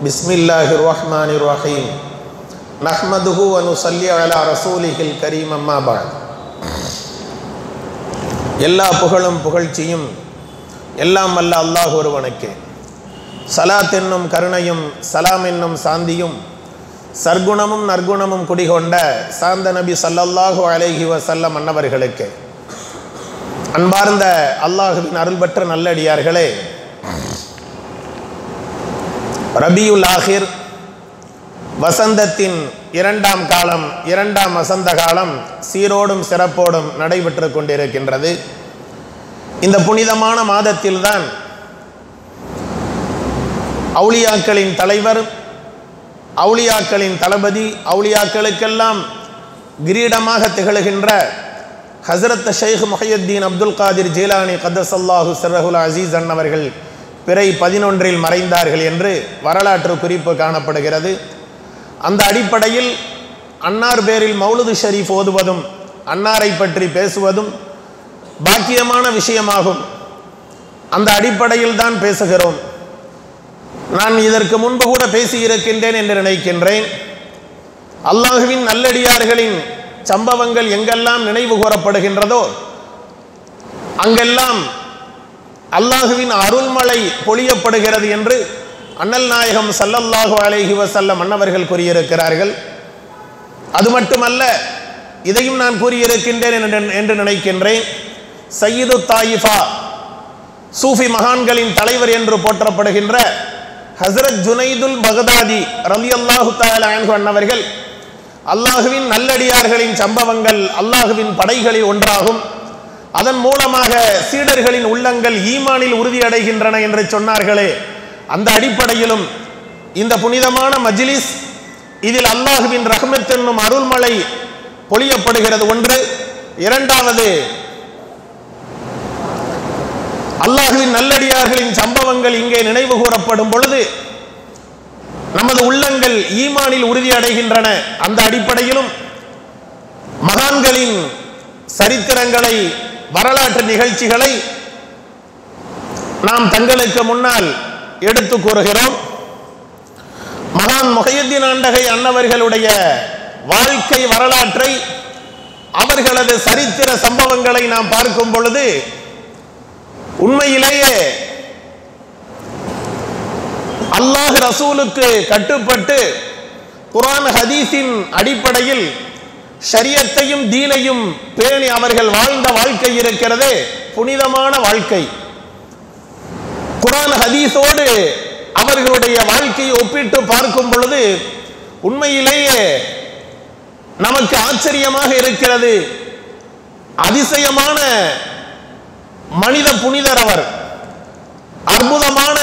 பிஸ்மில்லாஹிர் ரஹ்மானிர் ரஹீம் நஹ்மதுஹு வ நுஸல்லி அலா ரசூலிஹில் கரீம் அம்மா பஅத். எல்லா புகழும் புகழ்ச்சியும் எல்லாம் வல்ல அல்லாஹ் ஒருவனுக்கே. சலாத் என்னும் கருணையும் சலாம் என்னும் சாந்தியும் சர்க்குணமும் நற்குணமும் குடிகொண்ட சாந்த நபி ஸல்லல்லாஹு அலைஹி வஸல்லம் அன்னவர்களுக்கு. அன்பார்ந்த அல்லாஹுவின் அருள் பெற்ற நல்லடியார்களே, ரபியுல் ஆஹிர் வசந்தத்தின் இரண்டாம் காலம், இரண்டாம் வசந்த காலம் சீரோடும் சிறப்போடும் நடைபெற்று கொண்டிருக்கின்றது. இந்த புனிதமான மாதத்தில்தான் அவுலியாக்களின் தலைவர், அவுலியாக்களின் தளபதி, அவுலியாக்களுக்கெல்லாம் கிரீடமாக திகழ்கின்ற ஹசரத் ஷேக் முஹையுத்தீன் அப்துல் காதிர் ஜீலானி கத்தஸல்லாஹு சிர்ரஹுல் அசீஸ் அன்னவர்கள் பிறை 11 மறைந்தார்கள் என்று வரலாற்று குறிப்பு காணப்படுகிறது. அந்த அடிப்படையில் அன்னார் பேரில் மௌலுது ஷரீஃப் ஓதுவதும் அன்னாரை பற்றி பேசுவதும் பாக்கியமான விஷயமாகும். அந்த அடிப்படையில் தான் பேசுகிறோம். நான் இதற்கு முன்பு கூட பேசியிருக்கின்றேன் என்று நினைக்கின்றேன். அல்லாஹுவின் நல்லடியார்களின் சம்பவங்கள் எங்கெல்லாம் நினைவு கூறப்படுகின்றதோ அங்கெல்லாம் அல்லாஹுவின் அருள்மழை பொழியப்படுகிறது என்று அண்ணல் நாயகம் ஸல்லல்லாஹு அலைஹி வஸல்லம் அன்னவர்கள் கூறியிருக்கிறார்கள். அது மட்டுமல்ல, இதையும் நான் கூறியிருக்கின்றேன் என்று நினைக்கின்றேன். சையீது தாயிஃபா, சூஃபி மகான்களின் தலைவர் என்று போற்றப்படுகின்ற ஹஸ்ரத் ஜுனைதுல் பகதாதி ரலியல்லாஹு தஆலா அன்ஹு அன்னவர்கள் அல்லாஹுவின் நல்லடியார்களின் சம்பவங்கள் அல்லாஹுவின் படைகளில் ஒன்றாகும், அதன் மூலமாக சீடர்களின் உள்ளங்கள் ஈமானில் உறுதியடைகின்றன என்று சொன்னார்களே, அந்த அடிப்படையிலும் இந்த புனிதமான மஜ்லிஸ், இதில் அல்லாஹுவின் ரஹ்மத் என்னும் அருள்மழை பொழியப்படுகிறது. ஒன்று. இரண்டாவது, அல்லாஹுவின் நல்லடியார்களின் சம்பவங்கள் இங்கே நினைவு கூறப்படும் பொழுது நமது உள்ளங்கள் ஈமானில் உறுதியடைகின்றன. அந்த அடிப்படையிலும் மகான்களின் சரித்திரங்களை, வரலாற்று நிகழ்ச்சிகளை நாம் தங்களுக்கு முன்னால் எடுத்து கூறுகிறோம். மகான் முஹையுத்தீன் ஆண்டகை அன்னவர்களுடைய வாழ்க்கை வரலாற்றை, அவர்களது சரித்திர சம்பவங்களை நாம் பார்க்கும் பொழுது உண்மையிலேயே அல்லாஹ் ரசூலுக்கு கட்டுப்பட்டு குர்ஆன் ஹதீஸின் அடிப்படையில் ஷரியத்தையும் தீனையும் பேணி அவர்கள் வாழ்ந்த வாழ்க்கை இருக்கிறதே, புனிதமான வாழ்க்கை. குர்ஆன் ஹதீஸோடு அவர்களுடைய வாழ்க்கையை ஒப்பிட்டு பார்க்கும் பொழுது உண்மையிலேயே நமக்கு ஆச்சரியமாக இருக்கிறது. அதிசயமான மனித புனிதர் அவர், அற்புதமான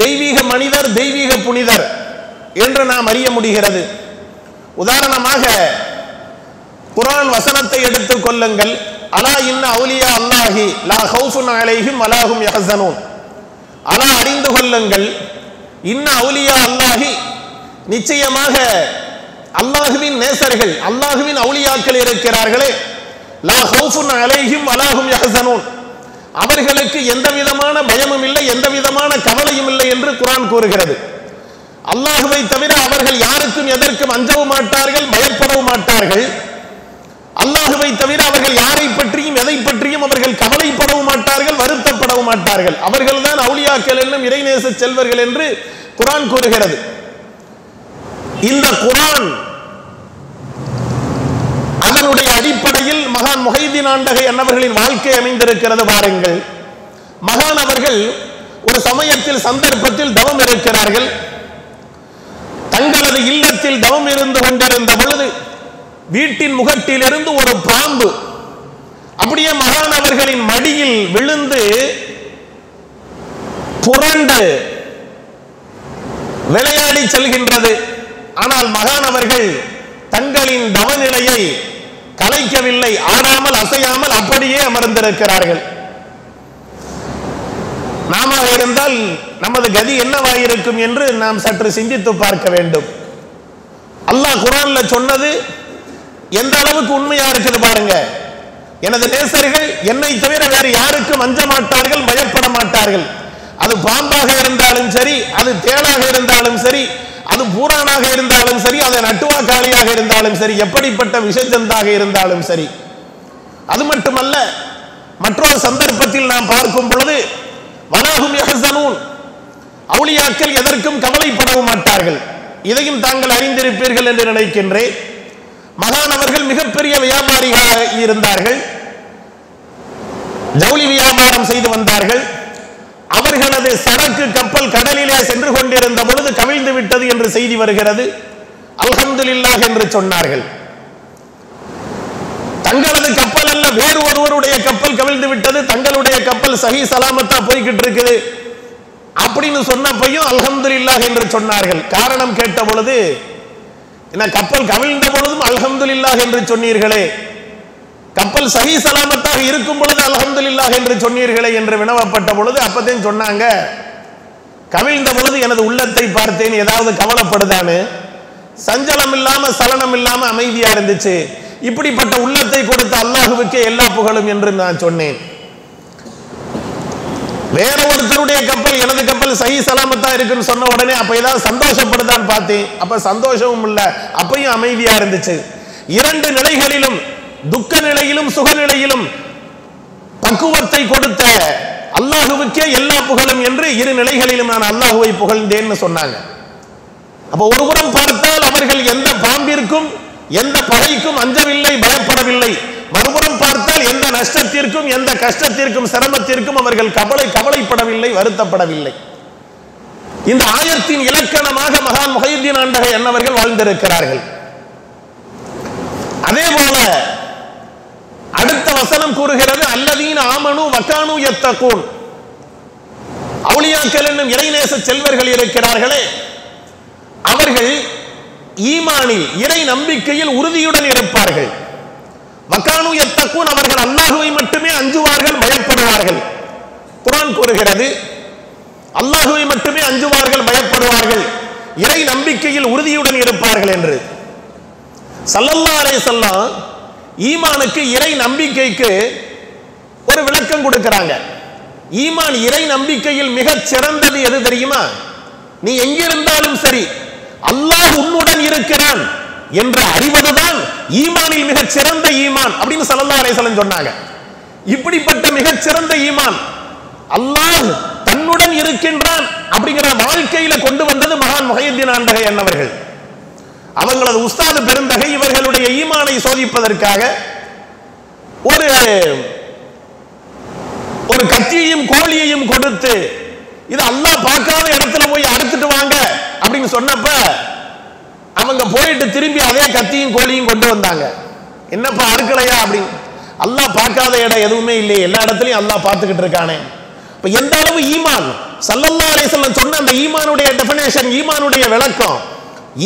தெய்வீக மனிதர், தெய்வீக புனிதர் என்று நாம் அறிய முடிகிறது. உதாரணமாக குர்ஆன் வசனத்தை எடுத்துக் கொள்ளுங்கள். அலா இன்ன அவுலியா அல்லாஹி லா ஹவுஃபுன் அலைஹிம் வலா ஹும் யஹ்ஸனூன். அலா அறிந்து கொள்ளுங்கள், இன்ன அவுலியா அல்லாஹி, நிச்சயமாக அல்லாஹுவின் நேசர்கள், அல்லாஹுவின் அவுலியாக்கள் இருக்கிறார்களே, லா ஹவுஃபுன் அலைஹிம் வலா ஹும் யஹ்ஸனூன், அவர்களுக்கு எந்த விதமான பயமும் இல்லை, எந்த விதமான கவலையும் இல்லை என்று குர்ஆன் கூறுகிறது. அல்லாஹுவை தவிர அவர்கள் யாருக்கும் எதற்கும் அஞ்சவும் மாட்டார்கள், பயப்படவும் மாட்டார்கள். அல்லாஹுவை தவிர அவர்கள் யாரை பற்றியும் எதை பற்றியும் அவர்கள் கவலைப்படவும் மாட்டார்கள், வருத்தப்படவும் மாட்டார்கள். அவர்கள் தான் அவுலியாக்கள் என்னும் இறைநேச செல்வர்கள் என்று குர்ஆன் கூறுகிறது. இந்த குர்ஆன் அதனுடைய அடிப்படையில் மகான் முஹையுத்தீன் ஆண்டகை அன்னவர்களின் வாழ்க்கை அமைந்திருக்கிறது. பாருங்கள், மகான் அவர்கள் ஒரு சமயத்தில் சந்தர்ப்பத்தில் தவம் இருக்கிறார்கள். தங்களது இல்லத்தில் தவம் இருந்து கொண்டிருந்த பொழுது வீட்டின் முகட்டிலிருந்து ஒரு பாம்பு அப்படியே மகான் அவர்களின் மடியில் விழுந்து புரண்டு விளையாடி செல்கின்றது. ஆனால் மகான் அவர்கள் தங்களின் தவநிலையை கலைக்கவில்லை, ஆடாமல் அசையாமல் அப்படியே அமர்ந்திருக்கிறார்கள். நாம இருந்தால் நமது கதி என்னவாயிருக்கும் என்று நாம் சற்று சிந்தித்து பார்க்க வேண்டும். அல்லாஹ் குர்ஆன்ல சொன்னது எந்த அளவுக்கு உண்மையா இருக்குது பாருங்க. எனது நேசர்கள் என்னை தவிர வேறு யாருக்கும் அஞ்ச மாட்டார்கள், பயப்பட மாட்டார்கள். அது பாம்பாக இருந்தாலும் சரி, அது தேளாக இருந்தாலும் சரி, அது பூரானாக இருந்தாலும் சரி, அது நட்டுவாக்காளியாக இருந்தாலும் சரி, எப்படிப்பட்ட விஷஜந்தாக இருந்தாலும் சரி. அது மட்டுமல்ல, மற்றொரு சந்தர்ப்பத்தில் நாம் பார்க்கும் பொழுது வலாஹும் யஹ்ஸனூன், அவுலியாக்கள் எதற்கும் கவலைப்படவும் மாட்டார்கள். இதையும் தாங்கள் அறிந்திருப்பீர்கள் என்று நினைக்கின்றேன். மகான் அவர்கள் மிகப்பெரிய வியாபாரிகளாக இருந்தார்கள், ஜவுளி வியாபாரம் செய்து வந்தார்கள். அவர்களது சரக்கு கப்பல் கடலிலே சென்று கொண்டிருந்த பொழுது கவிழ்ந்து விட்டது என்று செய்தி வருகிறது. அல்ஹம்துலில்லாஹ் என்று சொன்னார்கள். தங்களது கப்பல் அல்ல, வேறு ஒருவருடைய கப்பல் கவிழ்ந்து விட்டது, தங்களுடைய கப்பல் சஹி சலாமத்தா போய்கிட்டு இருக்குது அப்படின்னு சொன்னப்பையும் அல்ஹம்துலில்லாஹ் என்று சொன்னார்கள். காரணம் கேட்ட பொழுது, என்ன கப்பல் கவிழ்ந்த பொழுதும் அல்ஹம்துலில்லாஹ் என்று சொன்னீர்களே, கப்பல் சஹி சலாமத்தாக இருக்கும் பொழுது அல்ஹம்துலில்லாஹ் என்று சொன்னீர்களே என்று வினவப்பட்ட பொழுது அப்பதான் சொன்னாங்க, கவிழ்ந்த பொழுது எனது உள்ளத்தை பார்த்தேன், ஏதாவது கவலைப்படுதானு, சஞ்சலம் இல்லாம சலனம் இல்லாம அமைதியா இருந்துச்சு. இப்படிப்பட்ட உள்ளத்தை கொடுத்த அல்லாஹுவுக்கே எல்லா புகழும் என்று நான் சொன்னேன். வேற ஒருத்தருடைய கப்பல் எனது கப்பல் சஹி சலாமத்தா இருக்குன்னு சொன்ன உடனே அப்ப ஏதாவது சந்தோஷப்படுதான்னு பார்த்தேன், அப்ப சந்தோஷமும் இல்ல, அப்பையும் அமைதியா இருந்துச்சு. இரண்டு நிலைகளிலும், துக்க நிலையிலும் சுக நிலையிலும் பக்குவத்தை கொடுத்த அல்லாஹுவுக்கே எல்லா புகழும் என்று இரு நிலைகளிலும் நான் அல்லாஹுவை புகழ்ந்தேன்னு சொன்னாங்க. அப்ப ஒரு புறம் பார்த்தால் அவர்கள் எந்த பாம்பிற்கும் எந்த பகைக்கும் அஞ்சவில்லை, பயப்படவில்லை. மறுபுறம் பார்த்தால் எந்த நஷ்டத்திற்கும் எந்த கஷ்டத்திற்கும் சிரமத்திற்கும் அவர்கள் கவலைப்படவில்லை, வருத்தப்படவில்லை. இந்த ஆயத்தின் இலக்கணமாக மகான் முஹையத்தீன் ஆண்டகை அன்னவர்கள் வாழ்ந்திருக்கிறார்கள். அதே போல அடுத்த வசனம் கூறுகிறது, அல்லதீன ஆமனு வகானு யத்தகூன், அவுலியாக்கள் என்னும் இறைநேச செல்வர்கள் இருக்கிறார்களே, அவர்கள் ஈமானில் இறை நம்பிக்கையில் உறுதியுடன் இருப்பார்கள். வகானு யத்தகூன், அவர்கள் அல்லாஹுவை மட்டுமே அஞ்சுவார்கள், பயப்படுவார்கள். குர்ஆன் கூறுகிறது அல்லாஹுவை மட்டுமே அஞ்சுவார்கள், பயப்படுவார்கள், இறை நம்பிக்கையில் உறுதியுடன் இருப்பார்கள் என்று. ஸல்லல்லாஹு அலைஹி வஸல்லம் ஈமானுக்கு இறை நம்பிக்கைக்கு ஒரு விளக்கம் கொடுக்கிறாங்க. ஈமான் இறை நம்பிக்கையில் மிகச் சிறந்தது எது தெரியுமா? நீ எங்கிருந்தாலும் சரி அல்லாஹ் உன்னுடன் இருக்கிறான் என்ற அறிவதுதான் ஈமானில் மிகச் சிறந்த ஈமான் அப்படின்னு ஸல்லல்லாஹு அலைஹி வஸல்லம் சொன்னாங்க. இப்படிப்பட்ட மிகச் சிறந்த ஈமான், அல்லாஹ் தன்னுடன் இருக்கின்றான் அப்படிங்கிற வாழ்க்கையில கொண்டு வந்தது மகான் முஹையத்தீன் ஆண்டகை அன்னவர்கள். அவங்களது உஸ்தாது பெருந்தகை இவர்களுடைய ஈமானை சோதிப்பதற்காக ஒரு கத்தியையும் கோழியையும் கொடுத்து, இது அல்லாஹ் பார்க்காத இடத்துல போய் அறுத்துட்டு வாங்க அப்படின்னு சொன்னப்ப அவங்க போயிட்டு திரும்பி அதே கத்தியும் கோழியும் கொண்டு வந்தாங்க. என்னப்பா அறுக்கலையா அப்படின்னு. அல்லாஹ் பார்க்காத இடம் எதுவுமே இல்லையே, எல்லா இடத்துலையும் அல்லாஹ் பார்த்துக்கிட்டு இருக்கானே. இப்ப எந்த அளவு ஈமான், ஸல்லல்லாஹு அலைஹி வஸல்லம் சொன்ன அந்த ஈமானுடைய டெஃபினேஷன், ஈமானுடைய விளக்கம்.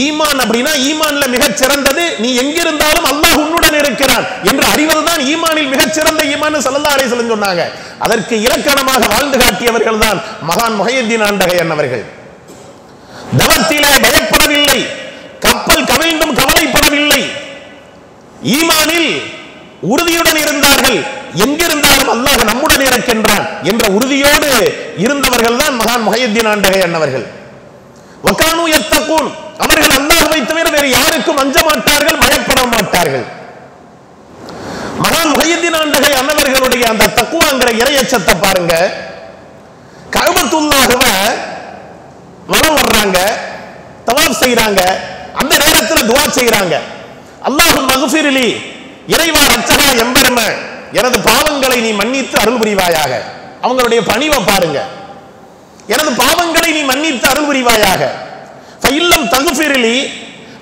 ஈமான் அப்படின்னா ஈமான்ல மிகச் சிறந்தது நீ எங்கிருந்தாலும் அல்லாஹ் உன்னுடன் இருக்கிறான் என்று அறிவதுதான் ஈமானில் மிகச் சிறந்த ஈமான் ஸல்லல்லாஹு அலைஹி வஸல்லம் சொன்னாங்க. அதற்கு இலக்கணமாக வாழ்ந்து காட்டியவர்கள் தான் மகான் முஹையத்தீன் ஆண்டகை அன்னவர்கள். தவத்திலே பயப்படவில்லை, கப்பல் கவிழ்ந்தும் கவலைப்படவில்லை, ஈமானில் உறுதியுடன் இருந்தார்கள். எங்கிருந்தாலும் அல்லாஹ் நம்முடன் இருக்கின்றான் என்ற உறுதியோடு இருந்தவர்கள் தான் மகான் முஹையத்தீன் ஆண்டகை அன்னவர்கள். வகானு யத்தகூன், அவர்கள் அல்லாஹ்வை தவிர வேறு யாருக்கும் அஞ்ச மாட்டார்கள், பயப்பட மாட்டார்கள். மகான் முஹையத்தீன் ஆண்டகை அன்னவர்களுடைய அந்த தக்வாங்கிற இறையச்சத்தை பாருங்க. கஅபத்துல்லாஹ்வை வலம் வர்றாங்க, தவாஃப் செய்றாங்க, அந்த நேரத்தில் துஆ செய்றாங்க. அல்லாஹும் மக்ஃபிர்லி, இறைவா ரட்சகா எம்பெருமே, எனது பாவங்களை நீ மன்னித்து அருள் புரிவாயாக. அவங்களுடைய பணிவை பாருங்க, எனது பாவங்களை நீ மன்னித்து அருள் புரிவாயாக. ஃபஇல்லம் தக்ஃபிர்லி,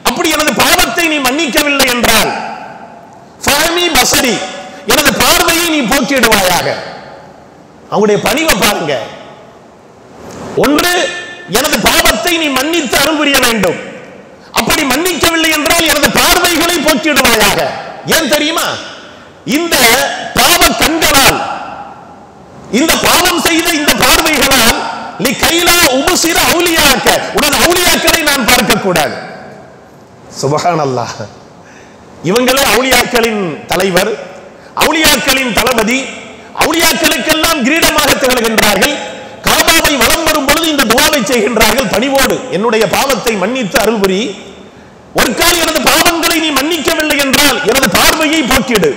அப்படி எனது பாவத்தை நீ மன்னிக்கவில்லை என்றால் ஃபஹமி பஸரி, எனது பார்வையை நீ போக்கிடுவாயாக. அவங்களுடைய பணிவை பாருங்க. ஒன்று, எனது பாவத்தை நீ மன்னித்து அருள் புரிய வேண்டும், அப்படி மன்னிக்கவில்லை என்றால் எனது பார்வைகளை போக்கிடுவாயாக. ஏன் தெரியுமா? இந்த பாவ கண்களால், இந்த பாவம் செய்த இந்த பார்வைகளால் நீ கைலா உபசிர அவுலியாக்க, உனது அவுலியாக்களை நான் பார்க்க கூடாது. சுப்ஹானல்லாஹ். இவங்களே அவுலியாக்களின் தலைவர், அவுலியாக்களின் தளபதி, அவுலியாக்களுக்கெல்லாம் கிரீடமாக திகழ்கின்றார்கள். காபாவை காபாவை வலம் வரும் பொழுது இந்த துவாவை செய்கின்றார்கள் பணிவோடு. என்னுடைய பாவத்தை மன்னித்து அருள் புரி. ஒரு கால் எனது பாவங்களை நீ மன்னிக்கவில்லை என்றால் எனது பார்வையை போக்கிடு.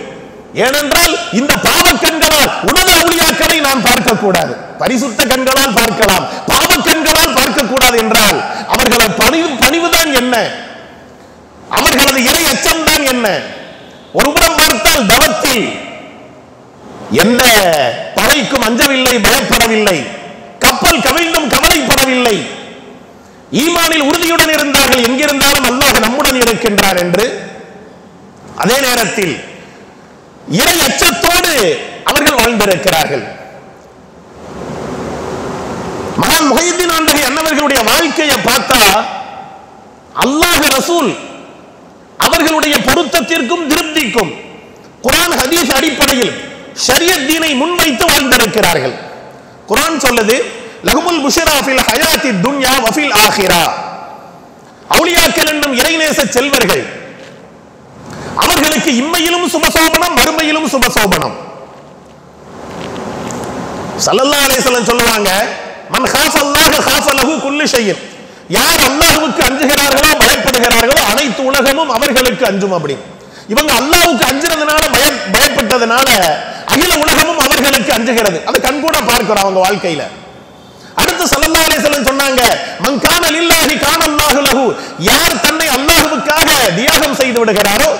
ஏனென்றால் இந்த பாவ கண்களால் உனது அவுலியாக்களை நான் பார்க்க கூடாது. பரிசுத்த கண்களால் பார்க்கலாம், பாவ கண்களால் பார்க்க கூடாது என்றால் அவர்களது பணிவுதான் என்ன, அவர்களது இறை அச்சம் தான் என்ன? ஒருபுறம் பார்த்தால் தவத்தில் எந்த பகைக்கும் அஞ்சவில்லை, பயப்படவில்லை, கப்பல் கவிழ்ந்தும் கவலைப்படவில்லை, ஈமானில் உறுதியுடன் இருந்தார்கள். எங்கிருந்தாலும் அல்லாஹ் நம்முடன் இருக்கின்றார் என்று. அதே நேரத்தில் இறை அச்சத்தோடு அவர்கள் வாழ்ந்திருக்கிறார்கள். மகான் முஹையீன் ஆண்டகை அன்னவர்களுடைய வாழ்க்கையை பார்த்தா அல்லாஹ் ரசூல் அவர்களுடைய பொருத்தத்திற்கும் திருப்திக்கும் குர்ஆன் ஹதீஸ் அடிப்படையில் ஷரியத் தீனை முன்வைத்து வாழ்ந்திருக்கிறார்கள். குர்ஆன் சொல்லுது, லஹுமுல் புஷ்ரா ஃபில் ஹயாத்தி துன்யா வ ஃபில் ஆখিরা. அவுலியாக்கள் என்னும் இறைநேச செல்வர்கள் அவர்களுக்கு இம்மையிலும் சுபசோபனம், மறுமையிலும் சுபசோபனம். ஸல்லல்லாஹு அலைஹி வஸல்லம் சொல்லுவாங்க, மன் காஃப அல்லாஹ் காஃப லஹு குல்லு ஷைஇன். யார் அல்லாஹ்வுக்கு அஞ்சுகிறார்களோ, பயப்படுகிறார்களோ அனைத்து உலகமும் அவர்களுக்கு அஞ்சும். அப்படி இவங்க அல்லாஹ்வுக்கு அஞ்சுறதுனால பயப்பட்டதுனால அகில உலகமும் அவர்களுக்கு அஞ்சுகிறது. அதை கண்கூட பார்க்கிறோம் அவங்க வாழ்க்கையில. அடுத்து ஸல்லல்லாஹு அலைஹி வஸல்லம் சொன்னாங்க, மன் கான லில்லாஹி கான அல்லாஹு லஹு. யார் தன்னை அல்லாஹ்வுக்காக தியாகம் செய்து விடுகிறாரோ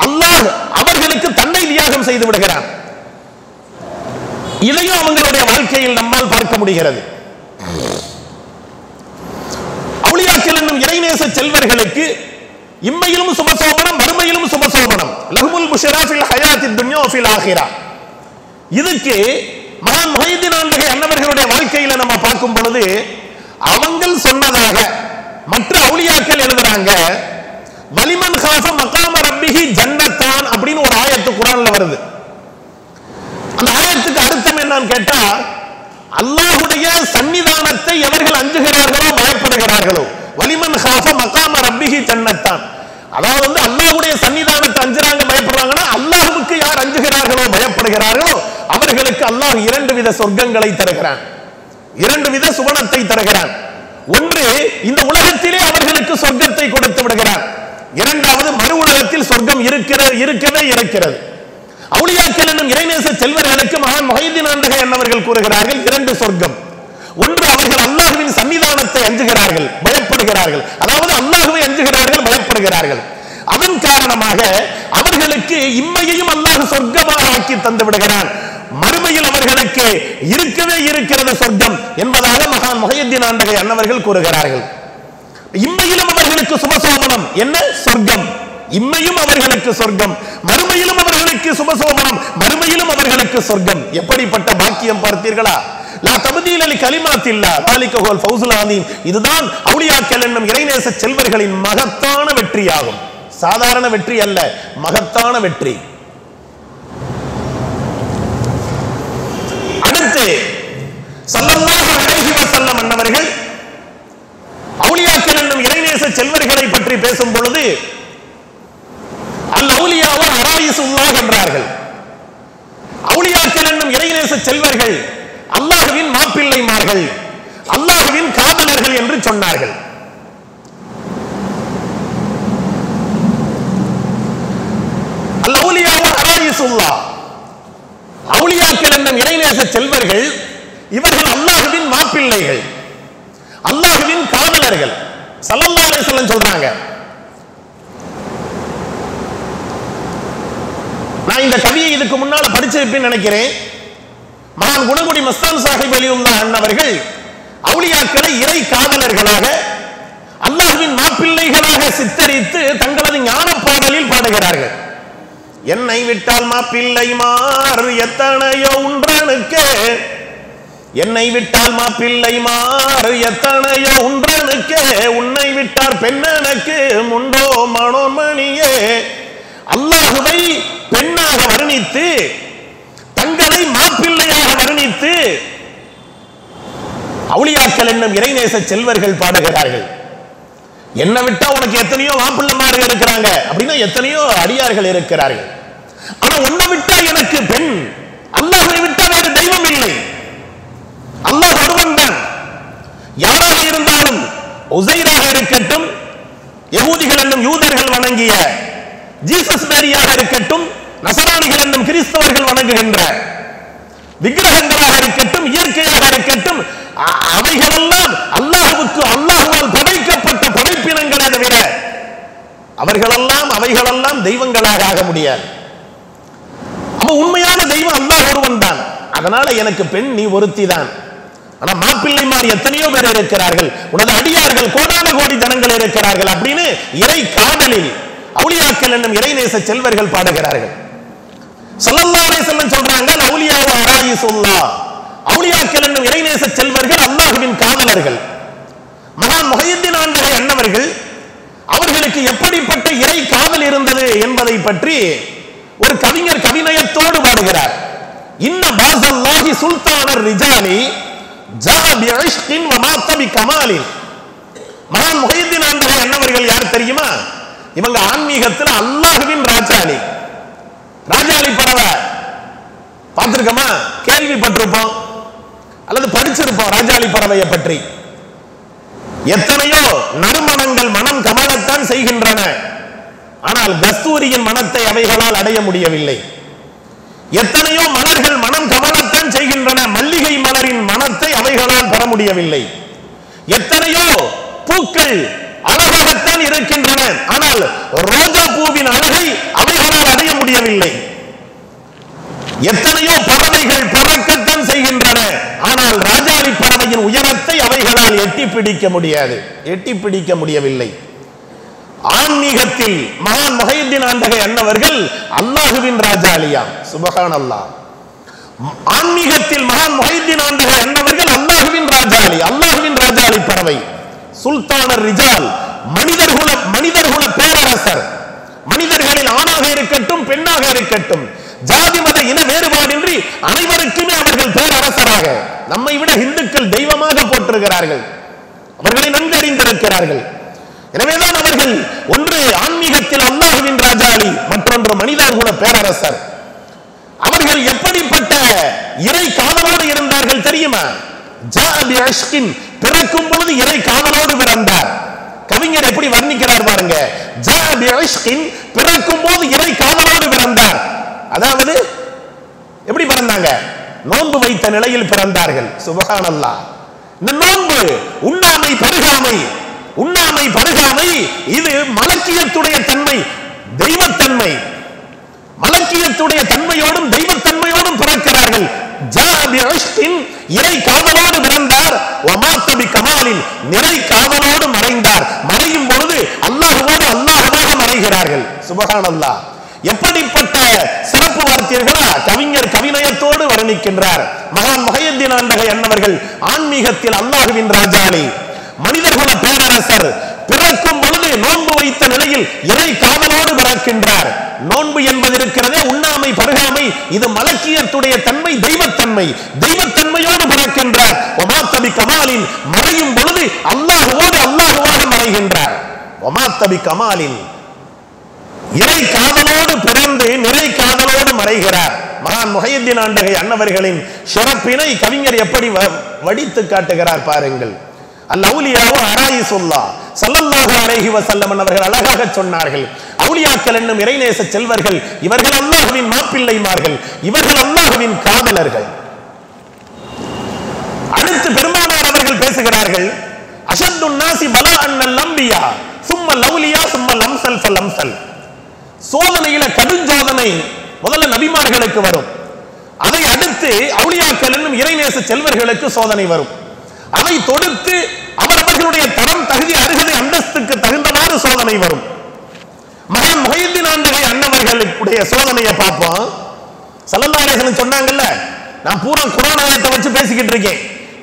அல்லாஹ் அவர்களுக்கு தன்னை தியாகம் செய்து விடுகிறான். இதையும் அவங்களுடைய வாழ்க்கையில் நம்மால் பார்க்க முடிகிறது. அவுலியாக்கள் என்னும் இறைநேச செல்வர்களுக்கு இம்மையிலும் சுபசோபனம், மறுமையிலும் சுபசோபனம். லஹுமுல் புஷ்ரா ஃபில் ஹயாத்தி துன்யா வ ஃபில் ஆখিরা. இதுக்கு மகான் முஹையீன் ஆண்டகை அன்னவர்களுடைய வாழ்க்கையில நம்ம பார்க்கும் பொழுது அவங்கள் சொன்னதாக மற்ற அவுலியாக்கள் எழுதுறாங்க, வலிமன் காஃப மகாம ரப்பிஹி ஜன்னத்தான் அப்படின்னு ஒரு ஆயத்து குர்ஆன்ல வருது. அந்த ஆயத்துக்கு அர்த்தம் என்னன்னு கேட்டா, அல்லாஹ்வுடைய சன்னிதானத்தை எவர்கள் அஞ்சுகிறார்களோ, பயப்படுகிறார்களோ, வலிமன் காஃப மகாம ரப்பிஹி ஜன்னத்தான். அதாவது அல்லாஹ்வுடைய சன்னிதானத்தை அஞ்சுறாங்க, பயப்படுறாங்கன்னா அல்லாஹ்வுக்கு யார் அஞ்சுகிறார்களோ, பயப்படுகிறார்களோ அவர்களுக்கு அல்லாஹ் இரண்டு வித சொர்க்கங்களை தருகிறான், இரண்டு வித சுவனத்தை தருகிறான். ஒன்று, இந்த உலகத்திலே அவர்களுக்கு சொர்க்கத்தை கொடுத்து விடுகிறான். இரண்டாவது, மறு உலகத்தில் சொர்க்கம் இருக்கவே இருக்கிறது. அவுலியாக்கள் என்னும் இறைநேச செல்வர்களுக்கு மகான் முஹையீன் ஆண்டகை அன்னவர்கள் கூறுகிறார்கள் இரண்டு சொர்க்கம். ஒன்று, அவர்கள் அல்லாஹ்வின் சன்னிதானத்தை அஞ்சுகிறார்கள், பயப்படுகிறார்கள். அதாவது அல்லாஹ்வை அஞ்சுகிறார்கள், பயப்படுகிறார்கள். அதன் காரணமாக அவர்களுக்கு இம்மையையும் அல்லாஹ் சொர்க்கமாக ஆக்கி தந்து விடுகிறான். மறுமையில் அவர்களுக்கு இருக்கவே இருக்கிறது சொர்க்கம் என்பதாக மகான் முஹையீன் ஆண்டகை அன்னவர்கள் கூறுகிறார்கள். இம்மையிலும் அவர்களுக்கு சுபசோபனம், என்ன சொர்க்கம். இம்மையும் அவர்களுக்கு சொர்க்கம், மறுமையிலும் அவர்களுக்கு சுபசோபனம், மறுமையிலும் அவர்களுக்கு சொர்க்கம். எப்படிப்பட்ட பாக்கியம் பார்த்தீர்களா? லா தப்தீல லி கலிமாத்தில்லாஹ் தாலிக ஹுவல் ஃபௌஸுல் அதீம். இதுதான் அவுலியாக்கள் என்னும் இறைநேச செல்வர்களின் மகத்தான வெற்றியாகும். சாதாரண வெற்றி அல்ல, மகத்தான வெற்றி. அடுத்து ஸல்லல்லாஹு அலைஹி வஸல்லம் அன்னவர்கள் அவுலியாக்கள் என்னும் இறைநேச செல்வர்களை பற்றி பேசும் பொழுது அல் அவுலியா வ அராயிசுல்லாஹ் என்றார்கள். அவுலியாக்கள் என்னும் இறைநேச செல்வர்கள் அல்லாஹ்வின் மாப்பிள்ளைமார்கள், அல்லாஹ்வின் காதலர்கள் என்று சொன்னார்கள். அல் அவுலியா வ அராயிசுல்லாஹ், அவுலியாக்கள் என்னும் இறைநேச செல்வர்கள் இவர்கள் அல்லாஹ்வின் மாப்பிள்ளைகள், அல்லாஹ்வின் காதலர்கள். ஸல்லல்லாஹு அலைஹி வஸல்லம் சொல்றாங்க. நான் இந்த கவியை இதுக்கு முன்னால படிச்சிருப்பேன்னு நினைக்கிறேன். மகான் குணகுடி மஸ்தான் சாஹிப் அலியுல்லாஹ் அன்னவர்கள் அவுலியாக்களை இறை காதலர்களாக, அல்லாஹ்வின் மாப்பிள்ளைகளாக சித்தரித்து தங்களது ஞான பாடலில் பாடுகிறார்கள். என்னை விட்டால் மாப்பிள்ளை மாறு எத்தனையோ உன்றனுக்கு, என்னை விட்டால் மாப்பிள்ளை மாறு எத்தனையோ உன்றனுக்கு, உன்னை விட்டார் பெண்ணனுக்கு முண்டோ மனோன்மணியே. அல்லாஹுவை பெண்ணாக வர்ணித்து, தங்களை மாப்பிள்ளையாக வர்ணித்து அவுலியாக்கள் என்னும் இறைநேச செல்வர்கள் பாடுகிறார்கள். என்ன விட்டா உனக்கு எத்தனையோ மாப்பிள்ளைமார்கள் இருக்கிறாங்க அப்படின்னா எத்தனையோ அடியார்கள் இருக்கிறார்கள். ஆனா உன்னை விட்டா எனக்கு பெண், அல்லாஹ்வை விட்டா வேறு தெய்வம் இல்லை, அல்லாஹ் ஒருவன் தான். யாராக இருந்தாலும், உசைராக இருக்கட்டும், யகூதிகள் என்னும் யூதர்கள் வணங்கிய ஜீசஸ் மேரியாக இருக்கட்டும், நசராணிகள் என்னும் கிறிஸ்தவர்கள் வணங்குகின்ற விக்கிரகங்களாக இருக்கட்டும், இயற்கையாக இருக்கட்டும், அவைகளெல்லாம் அல்லாஹ்வுக்கு அல்லாஹ்வால் படைக்கப்பட்ட படைப்பினங்களே தவிர அவைகளெல்லாம் தெய்வங்களாக ஆக முடியாது. அப்ப உண்மையான தெய்வம் அல்லாஹ் ஒருவன் தான். அதனால எனக்கு பெண் நீ ஒருத்தி தான். ஆனா மாப்பிள்ளைமார் எத்தனையோ பேர் இருக்கிறார்கள், உனது அடியார்கள் கோடான கோடி ஜனங்கள் இருக்கிறார்கள் அப்படின்னு இறை காதலில் அவுலியாக்கள் என்னும் இறைநேச செல்வர்கள் பாடுகிறார்கள். ஸல்லல்லாஹு அலைஹி வஸல்லம் சொல்றாங்க, அவுலியா வ அராயிசுல்லாஹ், அவுலியாக்கள் என்னும் இறைநேச செல்வர்கள் அல்லாஹ்வின் காதலர்கள். மகான் முஹையீன் ஆண்டகை அன்னவர்கள் அவர்களுக்கு எப்படிப்பட்ட இறை காதல் இருந்தது என்பதை பற்றி ஒரு கவிஞர் கவிநயத்தோடு பாடுகிறார். இன்ன பாஸல்லாஹி சுல்தானர் ரிஜாலி ஜா பிஇஷ்கின் வ மாத பிகமாலின். மகான் முஹையீன் ஆண்டகை அன்னவர்கள் யார் தெரியுமா? இவங்க ஆன்மீகத்தில் அல்லாஹ்வின் ராஜாளி. ராஜாளி பறவை பார்த்திருக்கோமா? கேள்விப்பட்டிருப்போம் அல்லது படிச்சிருப்போம் ராஜாளி பறவையை பற்றி. எத்தனையோ நறுமணங்கள் மனம் கமலத்தான் செய்கின்றன, ஆனால் கஸ்தூரியின் மனத்தை அவைகளால் அடைய முடியவில்லை. எத்தனையோ மலர்கள் மனம் கமலத்தான் செய்கின்றன, மல்லிகை மலரின் மனத்தை அவைகளால் பெற முடியவில்லை. எத்தனையோ பூக்கள் அழகாகத்தான் இருக்கின்றன, ஆனால் ரோஜா பூவின் அழகை அவைகளால் அடைய முடியவில்லை. எத்தனையோ பறவைகள் பறக்கத்தான் செய்கின்றன, ஆனால் ராஜாளி பறவையின் உயரத்தை அவைகளால் எட்டி பிடிக்க முடியவில்லை. ஆன்மீகத்தில் மகான் முஹையீன் ஆண்டகை அன்னவர்கள் அல்லாஹுவின் ராஜாளியாம். சுப்ஹானல்லாஹ். ஆன்மீகத்தில் மகான் முஹையீன் ஆண்டகை அன்னவர்கள் அல்லாஹுவின் ராஜாளி பறவை, சுல்தானர் ரிஜால், மனிதர்குல பேரரசர். மனிதர்களில் ஆணாக இருக்கட்டும் பெண்ணாக இருக்கட்டும், ஜாதி மத இன வேறுபாடின்றி அனைவருக்குமே அவர்கள் பேரரசராக, நம்மை விட இந்துக்கள் தெய்வமாக போற்றுகிறார்கள், அவர்களை நன்கறிந்திருக்கிறார்கள். எனவேதான் அவர்கள் ஒன்று ஆன்மீகத்தில் அல்லாஹ்வின் ராஜாளி, மற்றொன்று மனிதர்குல பேரரசர். அவர்கள் எப்படிப்பட்ட இறை காதலோடு இருந்தார்கள் தெரியுமா? ஜா பிஇஷ்கின், பிறக்கும் பொழுது இறை காதலோடு பிறந்தார். கவிஞர் எப்படி வர்ணிக்கிறார் பாருங்க. ஜா பிஇஷ்கின், பிறக்கும் போது இறை காதலோடு பிறந்தார். அதாவது எப்படி பிறந்தாங்க? நோன்பு வைத்த நிலையில் பிறந்தார்கள். சுப்ஹானல்லாஹ். இந்த நோன்பு உண்ணாமை பருகாமை இது மலக்கியத்துடைய தன்மை, தெய்வத்தன்மை. மலக்கியத்துடைய தன்மையோடும் தெய்வத்தன்மையோடும் பிறக்கிறார்கள். ஜா பிஇஷ்கின், இறை காதலோடு பிறந்தார். வ மாத பிகமாலின், நிறை காதலோடு மறைந்தார். மறையும் பொழுது அல்லாஹ்வாக மறைகிறார்கள். சுப்ஹானல்லாஹ். எப்படிப்பட்ட சிறப்பு வார்த்தைகளா கவிஞர் கவிநயத்தோடு வர்ணிக்கின்றார். மகான் முஹையீன் ஆண்டகை அன்னவர்கள் ஆன்மீகத்தில் அல்லாஹ்வின் ராஜாளி, மனிதர்குல பேரரசர். பிறக்கும் பொழுது நோன்பு வைத்த நிலையில் இறை காதலோடு பிறக்கின்றார். நோன்பு என்பது இருக்கிறதே, உண்ணாமை பருகாமை, இது மலக்கியத்துடைய தன்மை, தெய்வத்தன்மையோடு பிறக்கின்றார். ஒமாத்த பிகமாலின், மறையும் பொழுது அல்லாஹ்வாக மறைகின்றார். ஒமாத்த பிகமாலின், இறை காதலோடு பிறந்து நிறை காதலோடு மறைகிறார். மகான் முஹையீன் ஆண்டகை அன்னவர்களின் சிறப்பினை கவிஞர் எப்படி வடித்து காட்டுகிறார் பாருங்கள். அல்-அவுலியா வ அராயிசுல்லாஹ், ஸல்லல்லாஹு அலைஹி வஸல்லம் அவர்கள் அழகாக சொன்னார்கள், அவுலியாக்கள் என்னும் இறைநேச செல்வர்கள் இவர்கள் அல்லாஹ்வின் மாப்பிள்ளைமார்கள், இவர்கள் அல்லாஹ்வின் காதலர்கள். அடுத்து பெருமானார் அவர்கள் பேசுகிறார்கள், அஷத்துன் நாசி பலாஅன் அல்-அன்பியா சும்மல் அவுலியா சும்மல் அம்சல் ஃபல் அம்சல். சோதனையில கடுஞ்சோதனை முதல்ல நபிமார்களுக்கு வரும், அதை அடுத்து அவுலியாக்கள் என்னும் இறைநேச செல்வர்களுக்கு சோதனை வரும். அதை தொடுத்து அவர்களுடைய தரம், தகுதி, அருகதை, அந்தஸ்துக்கு தகுந்தவாறு சோதனை வரும். மகான் முஹையீன் ஆண்டகை அன்னவர்களுடைய சோதனையை பார்ப்போம். ஸல்லல்லாஹு அலைஹி வஸல்லம் சொன்னாங்கல்ல, நான் பூரா குர்ஆன் ஆயத்தை வச்சு பேசிக்கிட்டு இருக்கேன்,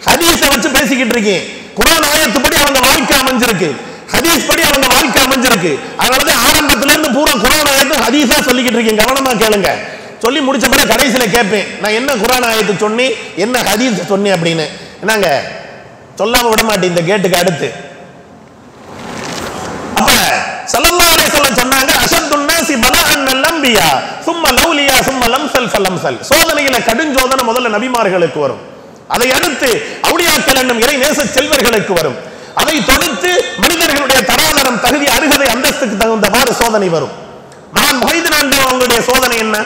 ஹதீஸை வச்சு பேசிக்கிட்டு இருக்கேன். குர்ஆன் ஆயத்துப்படி அவங்க வாழ்க்கை அமைஞ்சிருக்கு, ஹதீஸ் படி அவங்க வாழ்க்கை அமைஞ்சிருக்கு. அதனாலதான் ஆரம்பத்துல இருந்து பூரா குர்ஆன் ஆயத்தை ஹதீஸா சொல்லிக்கிட்டு இருக்கேன். கவனமா கேளுங்க. சொல்லி முடிச்ச பிறகு கடைசியில கேட்பேன், நான் என்ன குர்ஆன் ஆயத்து சொன்னேன், என்ன ஹதீஸ் சொன்னேன் அப்படின்னு. என்னங்க சொல்லாம விட மாட்டேன் இந்த கேட்டுக்கு அடுத்து. அப்ப ஸல்லல்லாஹு அலைஹி வஸல்லம் சொன்னாங்க, அஷத்துன் நாசி பலாஅன் அல்-அன்பியா சும்மல் அவுலியா சும்மல் அம்சல் ஃபல் அம்சல். சோதனையில கடுஞ்சோதனை முதல்ல நபிமார்களுக்கு வரும், அதை அடுத்து அவுலியாக்கள் என்னும் இறை நேச செல்வர்களுக்கு வரும். அதை தொடுத்து மனிதர்களுடைய தராதரம், தகுதி, அருகதை, அந்தஸ்துக்கு தகுந்தவாறு சோதனை வரும். மகான் முஹைதீன் ஆண்டகை அவங்களுடைய சோதனை என்ன?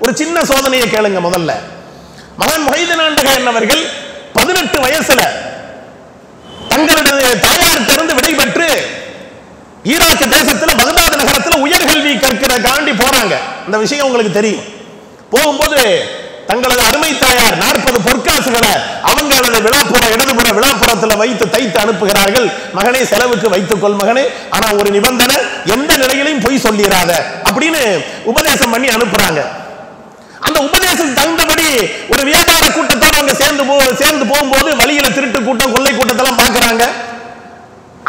ஒரு சின்ன சோதனையை கேளுங்க. முதல்ல மகான் முஹைதீன் ஆண்டகை என்னவர்கள் 18 வயசுல தங்களுடைய தாயாரிடமிருந்து விடை பெற்று ஈராக் தேசத்தில் பகதாத் நகரத்தில் உயர்கல்வி கற்கிறதுக்காண்டி போறாங்க. இந்த விஷயம் உங்களுக்கு தெரியும். போகும்போது தங்களது அருமை தாயார் 40 பொற்காசுகளை அவங்களது விழாப்புற இடதுபுற விழாப்புறத்தில் வைத்து தைத்து அனுப்புகிறார்கள். மகனே, செலவுக்கு வைத்துக்கொள் மகனே, ஆனா ஒரு நிபந்தனை, எந்த நிலையிலையும் பொய் சொல்லிடாத அப்படின்னு உபதேசம் பண்ணி அனுப்புறாங்க. அந்த உபதேசம் தகுந்தபடி ஒரு வியாபார கூட்டத்தோட அவங்க சேர்ந்து போகும்போது வழியில திருட்டு கூட்டம், கொள்ளை கூட்டத்தெல்லாம் பார்க்கிறாங்க.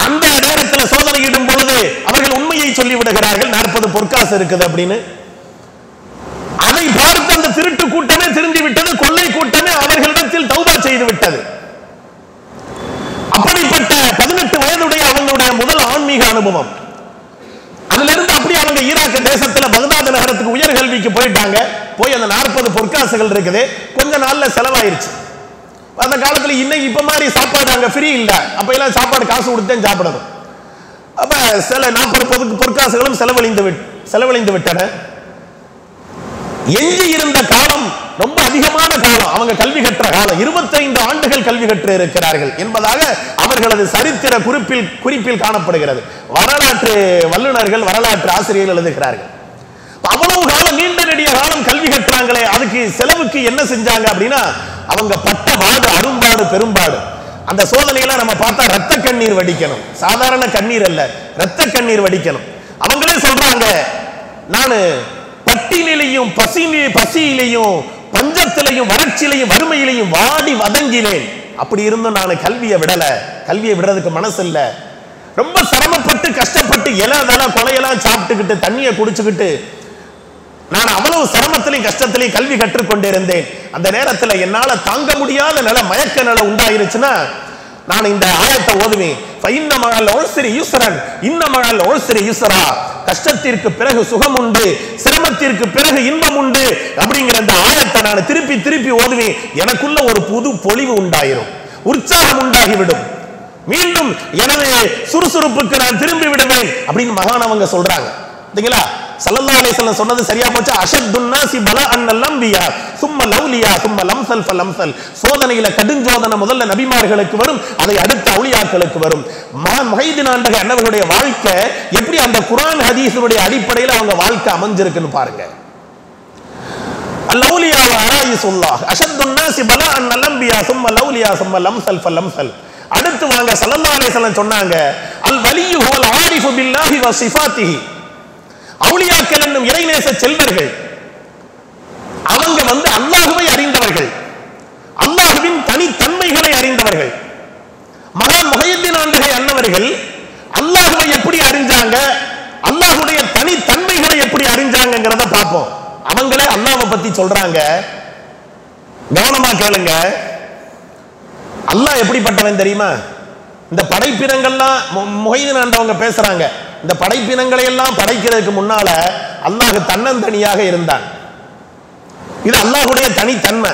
அந்த நேரத்தில் சோதனையிடும் பொழுது அவர்கள் உண்மையை சொல்லி விடுகிறார்கள், 40 பொற்காசு இருக்குது அப்படின்னு. அதை பார்த்து அந்த திருட்டு கூட்டமே திருந்தி விட்டது, கொள்ளை கூட்டமே அவர்களிடத்தில் தௌபா செய்து விட்டது. அப்படிப்பட்ட 18 வயதுடைய அவங்களுடைய முதல் ஆன்மீக அனுபவம். அதுல இருந்து அப்படி அவங்க ஈராக் தேசத்துல பகதாத் நகரத்துக்கு உயர்கல்விக்கு போயிட்டாங்க. போய் அந்த 40 பொற்காசுகள் இருக்குது, கொஞ்ச நாள்ல செலவாயிருச்சு. அந்த காலத்துல இன்னைக்கு இப்ப மாதிரி சாப்பாடு அங்க ஃப்ரீ இல்ல, அப்ப எல்லாம் சாப்பாடு காசு கொடுத்தேன் சாப்பிடணும். அப்ப சில 40 பொற்காசுகளும் செலவழிந்து விட்டன. எஞ்சி இருந்த காலம் ரொம்ப அதிகமான காலம், அவங்க கல்வி கற்ற காலம் 25 ஆண்டுகள் கல்வி கற்று இருக்கிறார்கள் என்பதாக அவர்களது சரித்திர குறிப்பில் காணப்படுகிறது. வரலாற்று வல்லுநர்கள், வரலாற்று ஆசிரியர்கள் எழுதுகிறார்கள். அவ்வளவு காலம், நீண்ட நெடிய காலம் கல்வி கற்றாங்களே, அதுக்கு செலவுக்கு என்ன செஞ்சாங்க அப்படின்னா, அவங்க பட்ட பாடு, அரும்பாடு, பெரும்பாடு. அந்த சோதனையெல்லாம் நம்ம பார்த்தா ரத்த கண்ணீர் வடிக்கணும். சாதாரண கண்ணீர் அல்ல, ரத்த கண்ணீர் வடிக்கணும். அவங்களே சொல்றாங்க, நானு பட்டினிலையும் பசியிலையும் பஞ்சத்திலையும் வறட்சியிலையும் வறுமையிலையும் வாடி வதங்கினேன். அப்படி இருந்தும் நான் கல்வியை விடுறதுக்கு மனசு இல்ல. ரொம்ப சிரமப்பட்டு கஷ்டப்பட்டு இலை கொலையெல்லாம் சாப்பிட்டுக்கிட்டு தண்ணியை குடிச்சுக்கிட்டு நான் அவ்வளவு சிரமத்திலையும் கஷ்டத்திலையும் கல்வி கற்றுக்கொண்டிருந்தேன். அந்த நேரத்தில் என்னால தாங்க முடியாத மயக்க நிலை உண்டாயிருச்சுன்னா நான் இந்த ஆயத்தை ஓதுவேன். கஷ்டத்திற்கு பிறகு சுகம் உண்டு, சிரமத்திற்கு பிறகு இன்பம் உண்டு அப்படிங்கிற அந்த ஆயத்தை நான் திருப்பி ஓதுவேன். எனக்குள்ள ஒரு புது பொலிவு உண்டாயிரும், உற்சாகம் உண்டாகிவிடும். மீண்டும் எனது சுறுசுறுப்புக்கு நான் திரும்பி விடுவேன் அப்படின்னு மகானவங்க சொல்றாங்க. சரிங்களா? ஸல்லல்லாஹு அலைஹி வஸல்லம் சொன்னது சரியா போச்சு. அஷத்துன் நாஸி பலஅன் அல்-அன்பியா சும்ம லவ்லியா சும்ம லம்ஸல் ஃபலம்ஸல். சோதனையில கடுஞ்சோதனை முதல்ல நபிமார்களுக்கு வரும், அதை அடுத்து அவுலியாக்களுக்கு வரும். மகான் முஹைதீன் ஆண்டகை அன்னவர்களுடைய வாழ்க்கை எப்படி அந்த குர்ஆன் ஹதீஸுடைய அடிப்படையில் அவங்க வாழ்க்கை அமைஞ்சிருக்குன்னு பாருங்க. அல்-அவுலியா வ அராயிசுல்லாஹ் அஷத்துன் நாஸி பலஅன் அல்-அன்பியா சும்ம லவ்லியா சும்ம லம்ஸல் ஃபலம்ஸல். அடுத்து வாங்க ஸல்லல்லாஹு அலைஹி வஸல்லம் சொன்னாங்க, அல் வலியு ஹுவல் ஆரிஃபு பில்லாஹி வ ஸிஃபாத்திஹி. அவுலியாக்கள் என்னும் இறைநேச செல்வர்கள் அவங்க அல்லாஹ்வை அறிந்தவர்கள், அல்லாஹ்வின் தனித்தன்மைகளை அறிந்தவர்கள். மகான் முஹைதீன் ஆண்டகை அன்னவர்கள் அல்லாஹ்வை எப்படி அறிஞ்சாங்க, அல்லாஹ்வுடைய தனித்தன்மைகளை எப்படி அறிஞ்சாங்கங்கிறத பார்ப்போம். அவங்களே அல்லாஹ்வை பத்தி சொல்றாங்க, கவனமா கேளுங்க. அல்லாஹ் எப்படிப்பட்டவன் தெரியுமா? இந்த படைப்பினங்கள்லாம் முஹைதீன் ஆண்டவங்க பேசுறாங்க. இந்த படைப்பினங்களை எல்லாம் படைக்கிறதுக்கு முன்னால அல்லாஹ் தன்னந்தனியாக இருந்தான். இது அல்லாஹ்வுடைய தனித்தன்மை.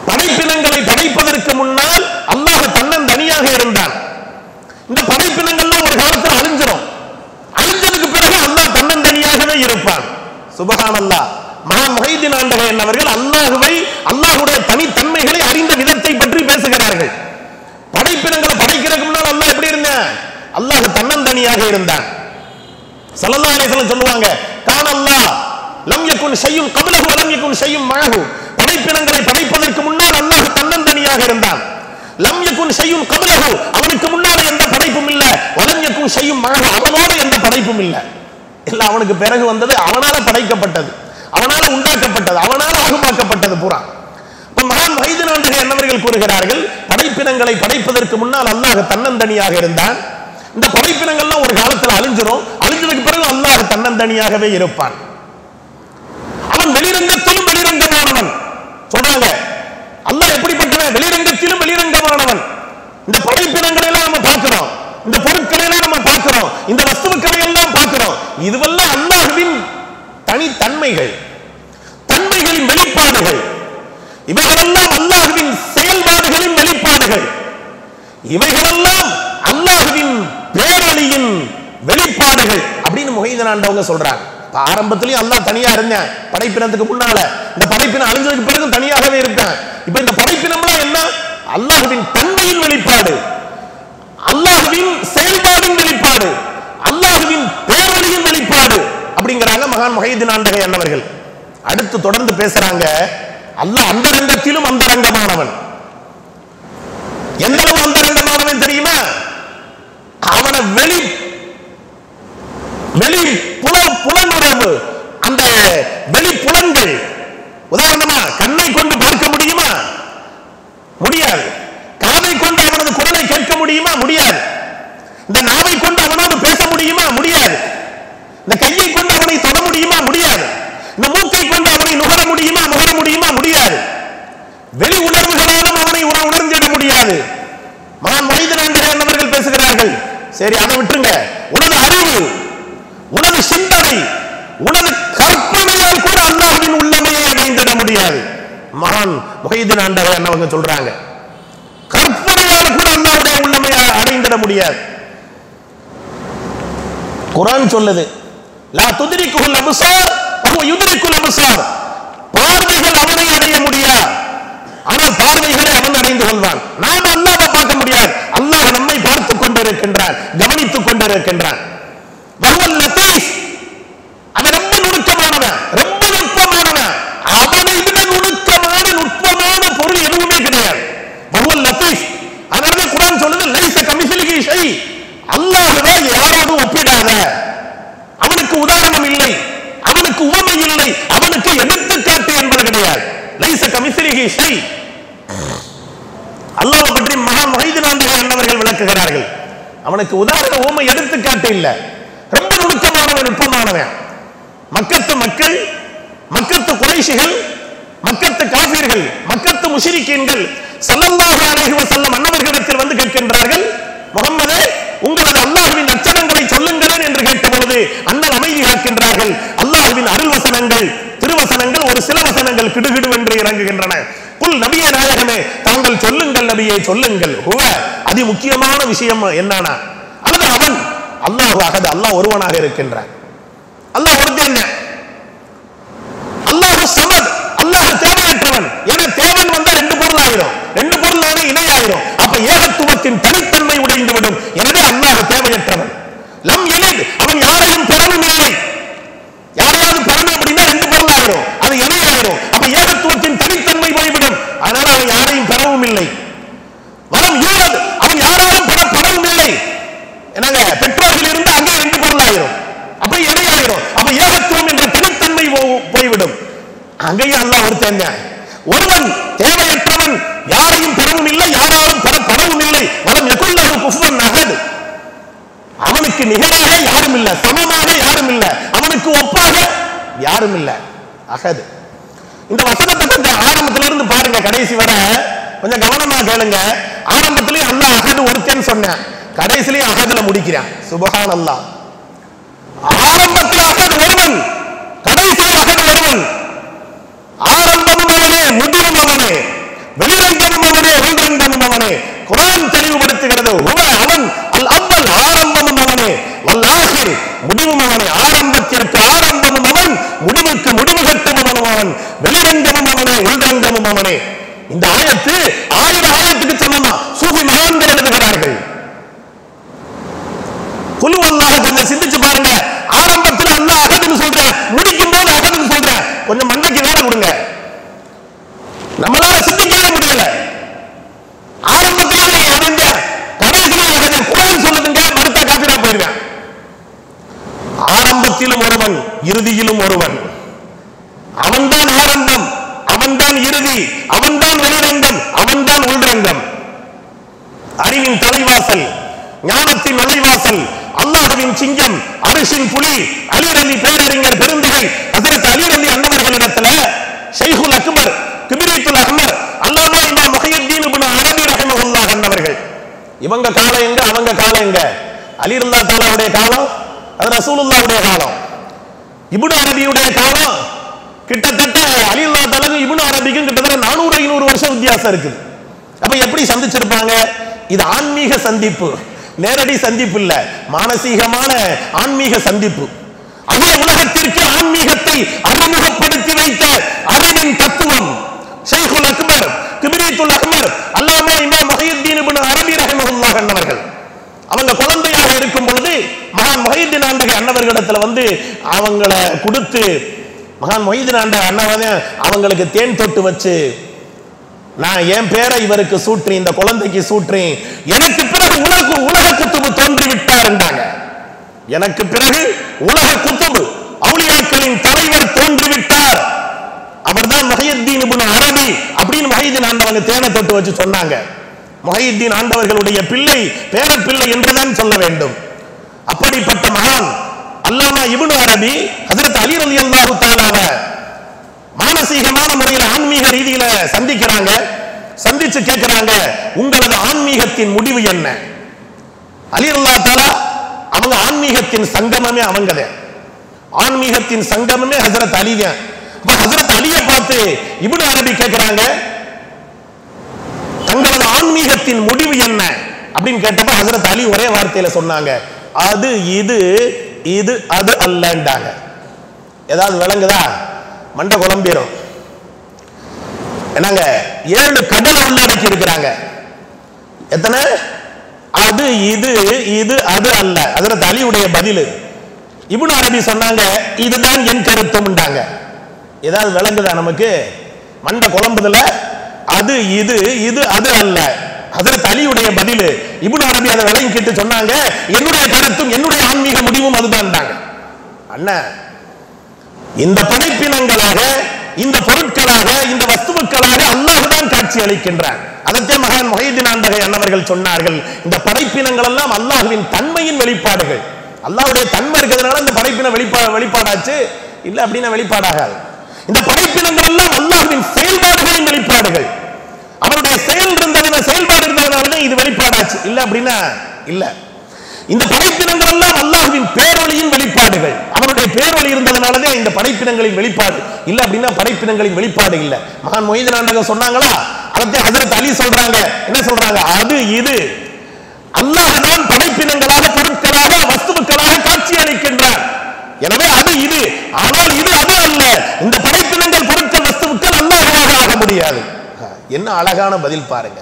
படைப்பினங்களை படைப்பதற்கு முன்னால் அல்லாஹ் தன்னந்தனியாக இருந்தான். இந்த படைப்பினங்கள்லாம் ஒரு காலத்தில் அழிஞ்சிரும். அழிஞ்சதுக்கு பிறகு அல்லாஹ் தன்னந்தனியாகவே இருப்பான். சுப்ஹானல்லாஹ். மகான் முஹைதீன் ஆண்டகை என்பவர்கள் அல்லாஹ்வை, அல்லாஹ்வுடைய தனித்தன்மைகளை அறிந்த விதத்தை பற்றி பேசுகிறார்கள். படைப்பினங்களை படைக்கிறதுக்கு முன்னால் அல்லாஹ் எப்படி இருந்தான்? அல்லாஹ் தன்னந்தனியாக இருந்தான். ஸல்லல்லாஹு அலைஹி வஸல்லம் சொல்லுவாங்க, கான அல்லாஹ் லம் யகுன் ஷையுன் கப்லஹு வ லம் யகுன் ஷையுன் மஅஹு. படைப்பினங்களை படைப்பதற்கு முன்னால் அல்லாஹ் தன்னந்தனியாக இருந்தான். லம் யகுன் ஷையுன் கப்லஹு, அவனுக்கு முன்னால் எந்த படைப்பும் இல்ல. வ லம் யகுன் ஷையுன் மஅஹு, அவனோடு எந்த படைப்பும் இல்ல. எல்லாம் அவனுக்கு பிறகு வந்தது, அவனால படைக்கப்பட்டது, அவனால உண்டாக்கப்பட்டது, அவனால ஆகுமாக்கப்பட்டது பூரா. மகான் முஹைதீன் ஆண்டகை என்னவர்கள் கூறுகிறார்கள், படைப்பினங்களை படைப்பதற்கு முன்னால் அல்லாஹ் தன்னந்தனியாக இருந்தான். இந்த படைப்பினங்கள்லாம் ஒரு காலத்தில் அழிஞ்சிரும். அழிஞ்சதுக்கு பிறகு அல்லாஹ் தன்னந்தனியாகவே இருப்பான். அவன் வெளிரங்கத்திலும் வெளிரங்கமானவன் சொல்றாங்க. அல்லாஹ் எப்படிப்பட்டவன்? வெளிரங்கத்திலும் வெளிரங்கமானவன். இந்த படைப்பினங்களை எல்லாம் நம்ம பார்க்கிறோம், இந்த பொருட்களை எல்லாம் நம்ம பார்க்கிறோம், இந்த வஸ்துக்களை எல்லாம் பார்க்கிறோம். இதுவெல்லாம் அல்லாஹ்வின் தனித்தன்மைகள், தன்மைகளின் வெளிப்பாடுகள். இவைகளெல்லாம் அல்லாஹ்வின் இவைகளெல்லாம் அல்லாஹ்வின் பேரொளியின் வெளிப்பாடுகள் அப்படின்னு முஹைதீன் ஆண்டவங்க சொல்றாங்க. ஆரம்பத்திலேயே அல்லாஹ் தனியா இருந்தேன் படைப்பினத்துக்கு முன்னால, இந்த படைப்பினம் அழிஞ்சதுக்கு பிறகு தனியாகவே இருப்பேன். இப்ப இந்த படைப்பினம்லாம் என்ன? அல்லாஹ்வின் தன்மையின் வெளிப்பாடு, அல்லாஹ்வின் செயல்பாடின் வெளிப்பாடு, அல்லாஹ்வின் பேரொளியின் வெளிப்பாடு அப்படிங்கிறாங்க மகான் முஹைதீன் ஆண்டகை அன்னவர்கள். அடுத்து தொடர்ந்து பேசுறாங்க, அல்லாஹ் அந்தரங்கத்திலும் அந்தரங்கமானவன். எந்த அளவு அந்தரங்கமானவன் தெரியுமா? அவனை வெளி புலனுறவு, அந்த வெளி புலன்கள், உதாரணமா கண்ணை கொண்டு பார்க்க முடியுமா? முடியாது. காதை கொண்டு அவனது குரலை கேட்க முடியுமா? முடியாது. இந்த நாவை கொண்டு அவனோடு பேச முடியுமா? முடியாது. இந்த கையை கொண்டு அவனை தொட முடியுமா? முடியாது. இந்த மூக்கை கொண்டு அவனை நுகர முடியுமா? முடியாது. வெளி உணர்வுகளாலும் அவனை உணர்ந்திட முடியாது. மகான் முஹைதீன் ஆண்டகை அன்னவர்கள் பேசுகிறார்கள், சரி அதை விட்டுருங்க, உனது அறிவு, உனது சிந்தனை, உனது கற்பனையால் கூட அல்லாஹ்வின் உள்ளமையை அடைந்திட முடியாது. மகான் முஹைதீன் ஆண்டகை அன்னவங்க சொல்றாங்க, கற்பனையால் கூட அல்லாஹ்வுடைய உள்ளமையை அடைந்திட முடியாது. குர்ஆன் சொல்லுது, லா துத்ரிகுல் அப்சார் வஹுவ யுத்ரிகுல் அப்சார். பார்வைகள் அவனை அடைய முடியாது, ஆனால் பார்வைகளை அவன் அடைந்து கொள்வான். நாம் அல்லாஹ்வை பார்க்க முடியாது, அல்லாஹ் நம்மை பார்த்துக் கொண்டிருக்கின்றான், கவனித்துக் கொண்டிருக்கின்றான். வஹுவல் லதீஃப், அவன் ரொம்ப நுணுக்கமானவன், ரொம்ப நுட்பமானவன். அவனை விட நுட்பமான பொருள் எதுவுமே கிடையாது. வஹுவல் லதீஃப். அதனால குர்ஆன் சொல்லுது, லைஸ கமிஸ்லிஹி ஷை. அல்லாஹ்வை யாரோடு ஒப்பிடாத. அவனுக்கு உதாரணம் இல்லை, அவனுக்கு உவமை இல்லை, அவனுக்கு எடுத்துக்காட்டு என்பது கிடையாது. லைஸ கமிஸ்லிஹி ஷை. அல்லாஹ்வை பற்றி மகான் முஹைதீன் ஆண்டகை அன்னவர்கள் விளக்குகிறார்கள், அவனுக்கு உதாரண உவமை எடுத்துக்காட்டு இல்லை, ரொம்ப நுணுக்கமானவன், நுட்பமானவன். மக்கத்து மக்கள், மக்கத்து குறைஷிகள், மக்கத்து காஃபிர்கள், மக்கத்து முஷ்ரிக்கீன்கள் ஸல்லல்லாஹு அலைஹி வஸல்லம் அன்னவர்களிடத்தில் வந்து கேட்கின்றார்கள், முஹம்மதே உங்களது அல்லாஹ்வின் லட்சணங்களை சொல்லுங்களேன் என்று கேட்டபொழுது அண்ணல் அமைதி காக்கின்றார்கள். அல்லாஹ்வின் அருள் வசனங்கள், திருவசனங்கள், ஒரு சில வசனங்கள் கிடுகிடுவென்று இறங்குகின்றன. குல் நபியே நாயகமே தாங்கள் சொல்லுங்கள், நபியே சொல்லுங்கள். ஹுவ அதி முக்கியமான விஷயம் என்னன்னா, அல்லது அவன் அல்லாஹ் அஹத், அல்லாஹ் ஒருவனாக இருக்கின்றான். அல்லாஹ் ஒருத்தன், அல்லாஹ் ஸமத், அல்லாஹ் தேவையற்றவன். ஏன்னா தேவன் வந்தா ரெண்டு பொருள் ஆயிரும், ரெண்டு பொருள் இணையாயிரும். அப்ப ஏகத்துவத்தின் தனித்தன்மை உடைந்துவிடும். எனவே அல்லாஹ் தேவையற்றவன். லம் யலித், அவன் யாரையும் பெறவும் இல்லை. யாரையாவது பெறணும் அப்படின்னா ரெண்டு பொருள் ஆயிரும், அது இணையாயிரும். அப்ப ஏகத்துவத்தின் தனித்தன்மை போய்விடும். அதனால அவன் யாரையும் பெறவும் இல்லை. வலம் யூலத், அவன் யாராலும் பெறவும் இல்லை. என்னங்க, பெற்றோர்கள் இருந்து அங்கே ரெண்டு பொருள் ஆயிரும், அப்ப இணையாயிரும். அப்ப ஏகத்துவம் என்ற தனித்தன்மை போய்விடும். அங்கேயும் அல்லாஹ் ஒருத்தன், ஒருவன் தேவையற்றவன், யாரையும் பெறவும் இல்லை, யாராலும் பெறவும் இல்லை. வலம் யகுல்லஹு குஃபுவன் அஹத், அவனுக்கு நிகராக யாரும் இல்லை, சமமாக யாரும் இல்லை, அவனுக்கு ஒப்பாக யாரும் இல்லை. அஹத். இந்த வசனத்தை கொஞ்சம் ஆரம்பத்திலிருந்து பாருங்க, கடைசி வர கொஞ்சம் கவனமா கேளுங்க. ஆரம்பத்திலே அல்லாஹ் அஹத் ஒருத்தன் சொன்னேன், கடைசிலே அஹத்ல முடிக்கிறான். சுப்ஹானல்லாஹ். ஆரம்பத்தில் அஹத் ஒருவன், கடைசியில் அஹத் ஒருவன். ஆரம்பமும் அவனே, முடிவும் அவனே, வெளிரங்கமும் அவனே, உள்ரங்கமும் அவனே. குர்ஆன் தெளிவுபடுத்துகிறது, அவன் அல் அவ்வல், ஆரம்பமும் அவனே, வல் ஆகிர், முடிவும் அவனே. ஆரம்பத்திற்கு ஆரம்பமும் அவன், முடிவுக்கு முடிவு கட்டமும் அவன், வெளிரங்கமும் அவனே, உள்ரங்கமும் அவனே. இந்த ஆயத்து 1000 ஆயத்துக்கு சமமா சூஃபி மகான்கள் எழுதுகிறார்கள். குலு அல்லாஹ் கொஞ்சம் சிந்திச்சு பாருங்க. ஆரம்பத்தில் அல்லாஹ் அஹத்னு சொல்றேன், முடிக்கும் போது அஹத்னு சொல்றேன். கொஞ்சம் மண்டைக்கு வேலை கொடுங்க, நம்மளால சிந்திக்கவே முடியல. ஆரம்பத்திலே அறிஞ்ச, கடைசியிலே அஹத். குர்ஆன் சொல்லுதுங்க, மறுத்தா காபிரா போயிருவேன். ஆரம்பத்திலும் ஒருவன், இறுதியிலும் ஒருவன். அவன்தான் ஆரம்பம், அவன்தான் இறுதி, அவன்தான் வெளிரங்கம், அவன்தான் உள்ரங்கம். அறிவின் தலைவாசல், ஞானத்தின் நுழைவாசல், அல்லாஹ்வின் சிங்கம், அரிசின் புலி, அலீர் அலி பேரறிஞர் பெருந்தகை ஹஜ்ரத் அலீர் அலி அன்னவர்களிடத்துல ஷைஹுல் அக்பர், கிப்ரீத்துல் அஹ்மர், அல்லாமா இமாம் முஹையத்தீன் இப்னு அரபி ரஹிமஹுல்லாஹ் அன்னவர்கள். இவங்க காலம் எங்க, அவங்க காலம் எங்க? அலி ரலியல்லாஹு தஆலாவுடைய காலம், அது ரசூலுல்லாஹ்வுடைய காலம். இப்னு அரபியுடைய காலம் கிட்டத்தட்ட அலி ரலியல்லாஹு தஆலா இப்னு அரபிக்கும் கிட்டத்தட்ட 400-500 வருஷம் வித்தியாசம் இருக்குது. அப்ப எப்படி சந்திச்சிருப்பாங்க? இது ஆன்மீக சந்திப்பு, நேரடி சந்திப்பு இல்ல, மானசீகமான ஆன்மீக சந்திப்பு. அகில உலகத்திற்கு ஆன்மீகத்தை அறிமுகப்படுத்தி வைத்த அறிவின் தத்துவம் ஷைகுல் அக்பர் கிப்ரீத்துல் அஹ்மர் அல்லாமா இமாம் முஹையத்தீன் இப்னு அரபி ரஹிமஹுல்லாஹ் அன்னவர்கள் அவங்க குழந்தையாக இருக்கும் பொழுது மகான் முஹையத்தீன் ஆண்டகை அன்னவர்களிடத்துல வந்து அவங்கள கொடுத்து மகான் முஹையத்தீன் ஆண்டகை அண்ணாவதே அவங்களுக்கு தேன் தொட்டு வச்சு, நான் என் பேரை இவருக்கு சூற்றேன், இந்த குழந்தைக்கு சூற்றேன், எனக்கு பிறகு உலக குத்துபு தோன்றிவிட்டார் என்றாங்க. எனக்கு பிறகு உலக குத்துபு அவுலியாக்களின் தலைவர் தோன்றிவிட்டார், அவர்தான் முஹையத்தீன் இப்னு அரபி அப்படின்னு முஹையத்தீன் ஆண்டவங்க தேனை தொட்டு வச்சு சொன்னாங்க. முஹையத்தீன் ஆண்டவர்களுடைய பிள்ளை பேரப்பிள்ளை என்றுதான் சொல்ல வேண்டும். அப்படிப்பட்ட மகான் அல்லாமா இப்னு அரபி ஹஜ்ரத் அலி ரலியல்லாஹு தஆலாவை மானசீகமான முறையில் ஆன்மீக ரீதியில சந்திக்கிறாங்க. சந்திச்சு கேட்கிறாங்க, உங்களது ஆன்மீகத்தின் முடிவு என்ன? அலி ரலியல்லாஹு தஆலா அவங்க ஆன்மீகத்தின் சங்கமமே அவங்கதான், ஆன்மீகத்தின் சங்கமமே ஹஜ்ரத் அலி தான். அப்ப ஹஜ்ரத் அலியை பார்த்து இப்னு அரபி கேட்கிறாங்க, தங்களது ஆன்மீகத்தின் முடிவு என்ன அப்படின்னு கேட்டப்ப ஹஜ்ரத் அலி ஒரே வார்த்தையில சொன்னாங்க, அது இது இது அது அல்லன்றாங்க. ஏதாவது விளங்குதா? மண்ட குழம்பிரும். என்னங்க 7 கடலை உள்ளடக்கி இருக்கிறாங்க. எத்தனை? அது இது இது அது அல்ல. ஹஜ்ரத் அலியுடைய பதில். இப்னு அரபி சொன்னாங்க, இதுதான் என் கருத்தும்ன்றாங்க. ஏதாவது விளங்குதா நமக்கு? மண்ட குழம்புதுல அது இது இது அது அல்ல. ஹஜ்ரத் அலியுடைய பதில். இப்னு அரபி அதை விளங்கிட்டு சொன்னாங்க, என்னுடைய கருத்தும் என்னுடைய ஆன்மீக முடிவும் அதுதான்டாங்க. அண்ணா, இந்த படைப்பினங்களாக, இந்த பொருட்களாக, இந்த வஸ்துக்களாக அல்லாஹ் தான் காட்சி அளிக்கின்றான். அதற்கு மகான் முஹையத்தீன் ஆண்டகை அன்னவர்கள் சொன்னார்கள், இந்த படைப்பினங்கள் எல்லாம் அல்லாஹ்வின் தன்மையின் வெளிப்பாடுகள். அல்லாஹ்வுடைய தன்மை இருக்கிறதுனால இந்த படைப்பின வெளிப்பாடாச்சு, இல்ல அப்படின்னா வெளிப்பாடாகாது. இந்த படைப்பினங்கள் எல்லாம் அல்லாஹ்வின் செயல்பாடுகளின் வெளிப்பாடுகள். அவருடைய செயல் இருந்ததுன்னா, செயல்பாடு இருந்ததுனால இது வெளிப்பாடாச்சு, இல்ல அப்படின்னா இல்ல. இந்த படைப்பினங்கள் எல்லாம் அல்லாஹ்வின் பேரொளியின் வெளிப்பாடுகள். அவருடைய பேரொளி இருந்ததுனாலதான் இந்த படைப்பினங்களின் வெளிப்பாடு, இல்ல அப்படின்னா படைப்பினங்களின் வெளிப்பாடு இல்ல. மகான் முஹையத்தீன் ஆண்டகை சொன்னாங்களா, அதை ஹஜ்ரத் அலி சொல்றாங்க. என்ன சொல்றாங்க? அது இது அல்லாஹ் தான் படைப்பினங்களாக, பொருட்களாக, வஸ்துக்களாக காட்சி அளிக்கின்றார். எனவே அது இது, ஆனால் இது அது அல்ல. இந்த படைப்பினங்கள், பொருட்கள், வஸ்துக்கள் அல்லாஹ்வாக ஆக முடியாது. என்ன அழகான பதில் பாருங்க.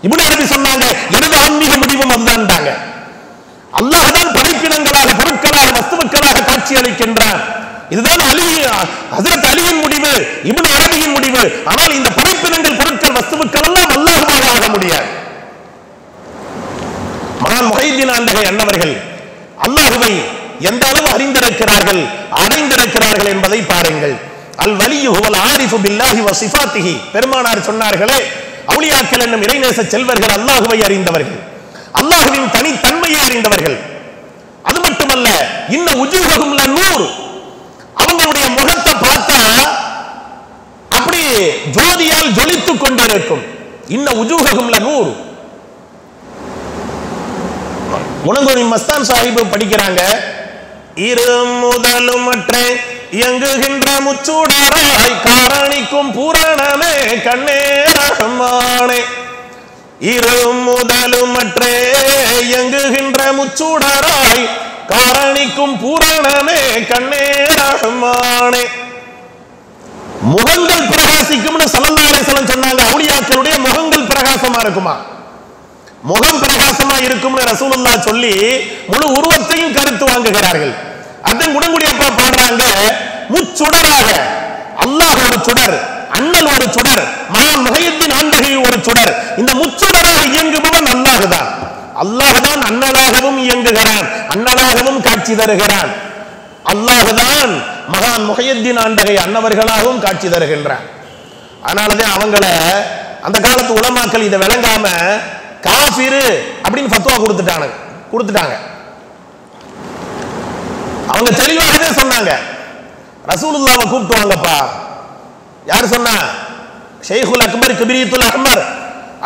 இப்னு அரபி சொன்னாங்க, எனது ஆன்மீக முடிவும் அதுதான்டாங்க. அல்லாஹ் தான் படைப்பினங்களாக, பொருட்களாக, வஸ்துக்களாக காட்சி அளிக்கின்றான். இதுதான் ஹஜ்ரத் அலியின் முடிவு, இப்னு அரபியின் முடிவு. ஆனால் இந்த படைப்பினங்கள், பொருட்கள், வஸ்துக்கள் எல்லாம் அல்லாஹ்வாக ஆக முடியாது. மகான் முஹையத்தீன் ஆண்டகை அன்னவர்கள் அல்லாஹ்வை எந்த அளவு அறிந்திருக்கிறார்கள், அடைந்திருக்கிறார்கள் என்பதை பாருங்கள். அல் வலியு ஹுவல் ஆரிஃபு பில்லாஹி வ சிஃபாத்திஹி. பெருமானார் சொன்னார்களே, அவுலியாக்கள் என்னும் இறைநேச செல்வர்கள் அல்லாஹ்வை அறிந்தவர்கள், அல்லாஹ்வின் தனித்தன்மையை அறிந்தவர்கள். அது மட்டுமல்ல, இன்ன உஜூஹும் லநூர், அவங்களுடைய முகத்தை பார்த்தா அப்படி ஜோதியால் ஜொலித்துக் கொண்டிருக்கும். இன்ன உஜூஹும் லநூர். உணங்குனி மஸ்தான் சாஹிப் படிக்கிறாங்க, இரு முதலுமற்ற இயங்குகின்ற முச்சூடராய் காரணிக்கும் பூரணமே கண்ணே ரஹ்மானே. இரு முதலுமற்ற இயங்குகின்ற முச்சூடராய் காரணிக்கும் பூரணமே கண்ணே ரஹ்மானே. முகங்கள் பிரகாசிக்கும்னு ஸல்லல்லாஹு அலைஹி வஸல்லம் சொன்னாங்க. அவுலியாக்களுடைய முகங்கள் பிரகாசமா இருக்குமா? முகம் பிரகாசமா இருக்கும்னு ரசூலுல்லாஹ் சொல்லி முழு உருவத்தையும் கருத்து வாங்குகிறார்கள். அதன் குணங்குடியப்பா பாடுறாங்க, முச்சுடராக அல்லாஹ் ஒரு சுடர், அண்ணல் ஒரு சுடர், மகான் முஹையத்தீன் ஆண்டகை ஒரு சுடர். இந்த முச்சுடராக இயங்குபவன் அல்லாஹ் தான். அல்லாஹ் தான் அண்ணலாகவும் இயங்குகிறான், அண்ணலாகவும் காட்சி தருகிறான். அல்லாஹ் தான் மகான் முஹையத்தீன் ஆண்டகை அன்னவர்களாகவும் காட்சி தருகின்றான். அதனாலதான் அவங்கள அந்த காலத்து உலமாக்கள் இதை விளங்காம காஃபிரு அப்படின்னு ஃபத்வா கொடுத்துட்டாங்க. அவங்க தெளிவாகவே சொன்னாங்க, ரசூலுல்லாஹ்வை கூப்பிட்டு வாங்கப்பா. யார் சொன்னா? ஷைகுல் அக்பர் கிப்ரீத்துல் அஹ்மர்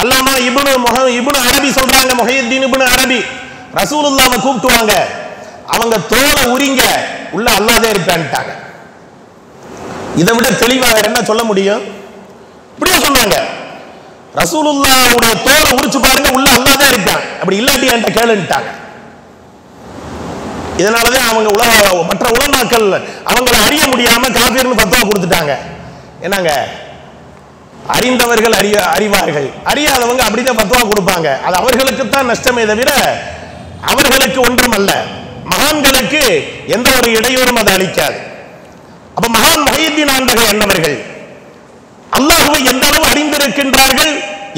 அல்லாமா இப்னு அரபி சொல்றாங்க, முஹையத்தீன் இப்னு அரபி, ரசூலுல்லாஹ்வை கூப்பிட்டு வாங்க, அவங்க தோலை உரிங்க, உள்ள அல்லாஹ்வே இருப்பான்ட்டாங்க. இதை விட தெளிவாக என்ன சொல்ல முடியும்? இப்படியே சொன்னாங்க. ரசூலுல்லாஹ்வுடைய தோலை உரிச்சு பாருங்க, உள்ள அல்லாஹ் தான் இருக்கான். அப்படி இல்லாட்டி என்கிட்ட கேளுன்ட்டாங்க. இதனாலதான் அவங்க மற்ற உலமாக்கள் அவங்களை அறிய முடியாம காபீர்னு ஃபத்வா கொடுத்துட்டாங்க. என்னங்க, அறிந்தவர்கள் அறிவார்கள், அறியாதவங்க அப்படிதான் ஃபத்வா கொடுப்பாங்க. அது அவர்களுக்கு தான் நஷ்டமே தவிர அவர்களுக்கு ஒன்றும் அல்ல. மகான்களுக்கு எந்த ஒரு இடையூறும் அதை அளிக்காது. அப்ப மகான் முஹையீத்தீன் ஆண்டகை என்னவர்கள் அல்லாஹ்வை எந்த அளவு அறிந்திருக்கின்றார்கள்,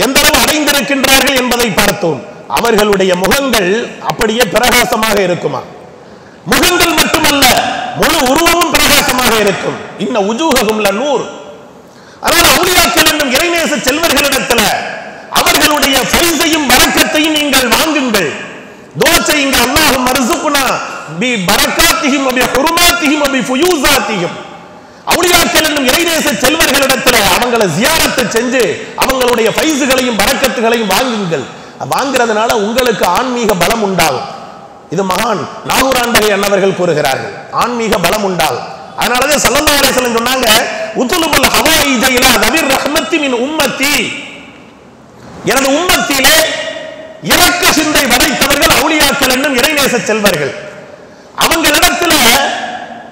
எந்த அளவு அடைந்திருக்கின்றார்கள் என்பதை பார்த்தோம். அவர்களுடைய முகங்கள் அப்படியே பிரகாசமாக இருக்குமா? முகங்கள் மட்டுமல்ல, முழு உருவமும் பிரகாசமாக இருக்கும். இன்ன உஜூஹகும் லநூர். அதனால அவுலியாக்கள் என்னும் இறைநேச செல்வர்களிடத்துல அவர்களுடைய ஃபைஸையும் பரக்கத்தையும் நீங்கள் வாங்குங்கள். துஆ செய்யுங்க, அல்லாஹும்ம அர்ஸுக்னா பி பரக்காத்திஹிம் வ பி ஹுருமாத்திஹிம் வ பி ஃபுயூஸாத்திஹிம். அவுலியாக்கள் என்னும் இறைநேச செல்வர்களிடத்துல அவங்களை ஜியாரத்தை செஞ்சு அவங்களுடைய ஃபைஸுகளையும் பரக்கத்துகளையும் வாங்குங்கள். வாங்குறதுனால உங்களுக்கு ஆன்மீக பலம் உண்டாகும். இது மகான் நாகூர் ஆண்டகை அன்னவர்கள் கூறுகிறார்கள், ஆன்மீக பலம் உண்டாகும். அதனாலதான் ஸல்லல்லாஹு அலைஹி வஸல்லம் சொன்னாங்க, உத்லுபுல் ஹவாயிஜ இலா தபிர் ரஹ்மத்தி மின் உம்மத்தி. எனது உம்மத்திலே இரக்க சிந்தை படைத்தவர்கள் அவுலியாக்கள் என்னும் இறைநேச செல்வர்கள். அவங்களிடத்துல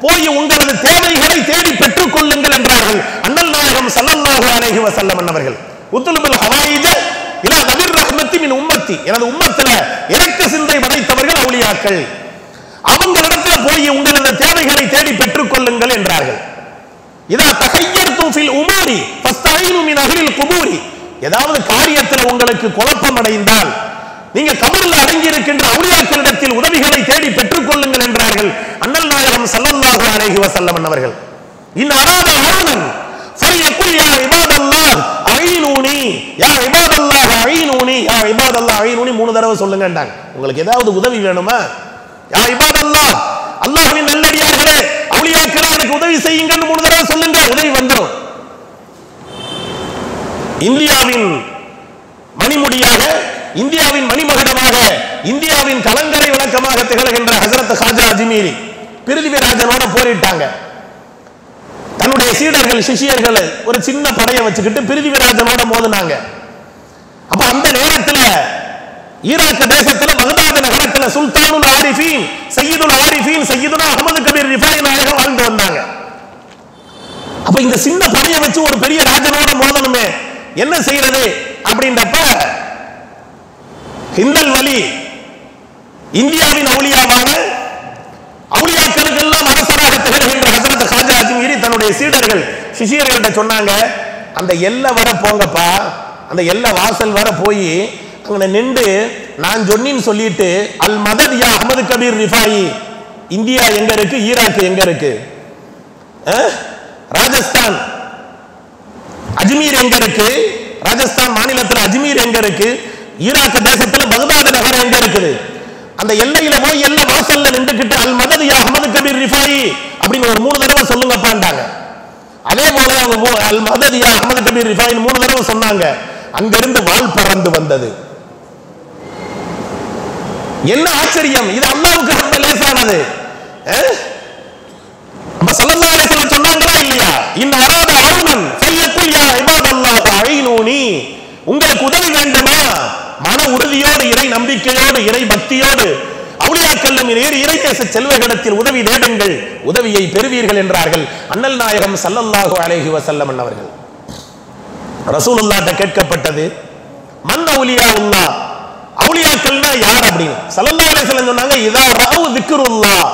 போய் உங்களது தேவைகளை தேடி பெற்றுக் கொள்ளுங்கள் என்றார்கள் அண்ணல் நாயகம் ஸல்லல்லாஹு அலைஹி வஸல்லம் அன்னவர்கள். உத்லுபுல் ஹவாயிஜ இலா தபிர் ரஹ்மத்தி மின் உம்மத்தி. எனது உம்மத்தில இரக்க சிந்தை படைத்தவர்கள் அவுலியாக்கள். அவங்களிடத்துல போய் உங்களது தேவைகளை தேடி பெற்றுக் கொள்ளுங்கள் என்றார்கள். இதா தஹய்யர்தும் ஃபில் உமூரி ஃபஸ்தஈனு மின் அஹ்லில் குபூரி. ஏதாவது காரியத்தில் உங்களுக்கு குழப்பம் அடைந்தால் நீங்க கபரில் அடங்கி இருக்கின்ற அவுலியாக்களிடத்தில் உதவிகளை தேடி பெற்றுக் கொள்ளுங்கள் என்றார்கள் அண்ணல் நாயகம் ஸல்லல்லாஹு அலைஹி வஸல்லம் அவர்கள். இன் அராத ஆனன் ஃபயகுல் யா இபாதல்லாஹ் அஈனூனி, யா இபாதல்லாஹ் அஈனூனி, யா இபாதல்லாஹ் அஈனூனி 3 தடவை சொல்லுங்கன்றாங்க. உங்களுக்கு ஏதாவது உதவி வேணுமா, யா இபாதல்லாஹ், அல்லாஹ்வின் நல்லடியார்களே, அவுலியாக்களே எனக்கு உதவி செய்யுங்கன்னு 3 தடவை சொல்லுங்க, உதவி வந்துடும். இந்தியாவின் மணிமுடியாக, இந்தியாவின் மணிமகுடமாக, இந்தியாவின் கலங்கரை விளக்கமாக திகழ்கின்ற ஹஜ்ரத் ஹாஜா அஜ்மீரி பிருதிவிராஜனோட போரிட்டாங்க. தன்னுடைய சீடர்கள் சிஷியர்கள் ஒரு சின்ன படையை வச்சுக்கிட்டு பிருதிவிராஜனோட மோதினாங்க. அப்ப அந்த நேரத்தில் ஈராக் தேசத்தில் பகதாத் நகரத்தில் சுல்தானுல் ஆரிஃபீன் சையதுல் ஆரிஃபீன் சையதுனா அஹ்மது கபீர் ரிஃபாயி நாயகம் வாழ்ந்து வந்தாங்க. அப்ப இந்த சின்ன படையை வச்சு ஒரு பெரிய ராஜனோட மோதணுமே, என்ன செய்யறது அப்படின்றப்ப ஹிந்தல் வலி இந்தியாவின் அவுலியாவான அவுலியாக்களுக்கெல்லாம் அரசராக திகழ்கின்ற ஹஜ்ரத் ஹாஜா அஜ்மீரி தன்னுடைய சீடர்கள் சிஷியர்கள்ட்ட சொன்னாங்க, அந்த எல்லை வர போங்கப்பா, அந்த எல்லை வாசல் வர போய் அங்க நின்று நான் சொன்னின்னு சொல்லிட்டு அல் மதத் யா அஹ்மது கபீர் ரிஃபாயி, இந்தியா எங்க இருக்கு, ஈராக் எங்க இருக்கு, ராஜஸ்தான் அஜ்மீர் எங்க இருக்கு, ராஜஸ்தான் மாநிலத்தில் அஜ்மீர் எங்க இருக்கு, ஈராக் தேசத்தில் பகதாத் நகரம் எங்க இருக்குது, அந்த எல்லையில போய் எல்லை வாசல்ல நின்றுக்கிட்டு அல் மதத் யா அஹ்மது கபீர் ரிஃபாயி அப்படின்னு ஒரு 3 தடவை சொல்லுங்கப்பான்டாங்க. அதே போல அவங்க அல் மதத் யா அஹ்மது கபீர் ரிஃபாயி 3 தடவை சொன்னாங்க. அங்கிருந்து வாள் பறந்து வந்தது. என்ன ஆச்சரியம், இது அல்லாஹ்வுக்கு ரொம்ப லேசானது. அப்ப ஸல்லல்லாஹு அலைஹி வஸல்லம் சொன்னாங்களா இல்லையா, இன் அராத ஆனன் ஃபயகுல் யா இபாதல்லாஹ் அஈனூனி. உங்களுக்கு உதவி வேண்டுமா, மன உறுதியோடு, இறை நம்பிக்கையோடு, இறை பக்தியோடு அவுலியாக்கள் இறைநேச செல்வர்களிடத்தில் உதவி தேடுங்கள், உதவியை பெறுவீர்கள் என்றார்கள் அண்ணல் நாயகம் ஸல்லல்லாஹு அலைஹி வஸல்லம் அவர்கள். ரசூலுல்லாஹ்ட்ட கேட்கப்பட்டது, மன் அவுலியாவுல்லாஹ், அவுலியாக்கள்னா யார் அப்படின்னு. ஸல்லல்லாஹு அலைஹி வஸல்லம் சொன்னாங்க, இதா ரஅவு திக்ருல்லாஹ்,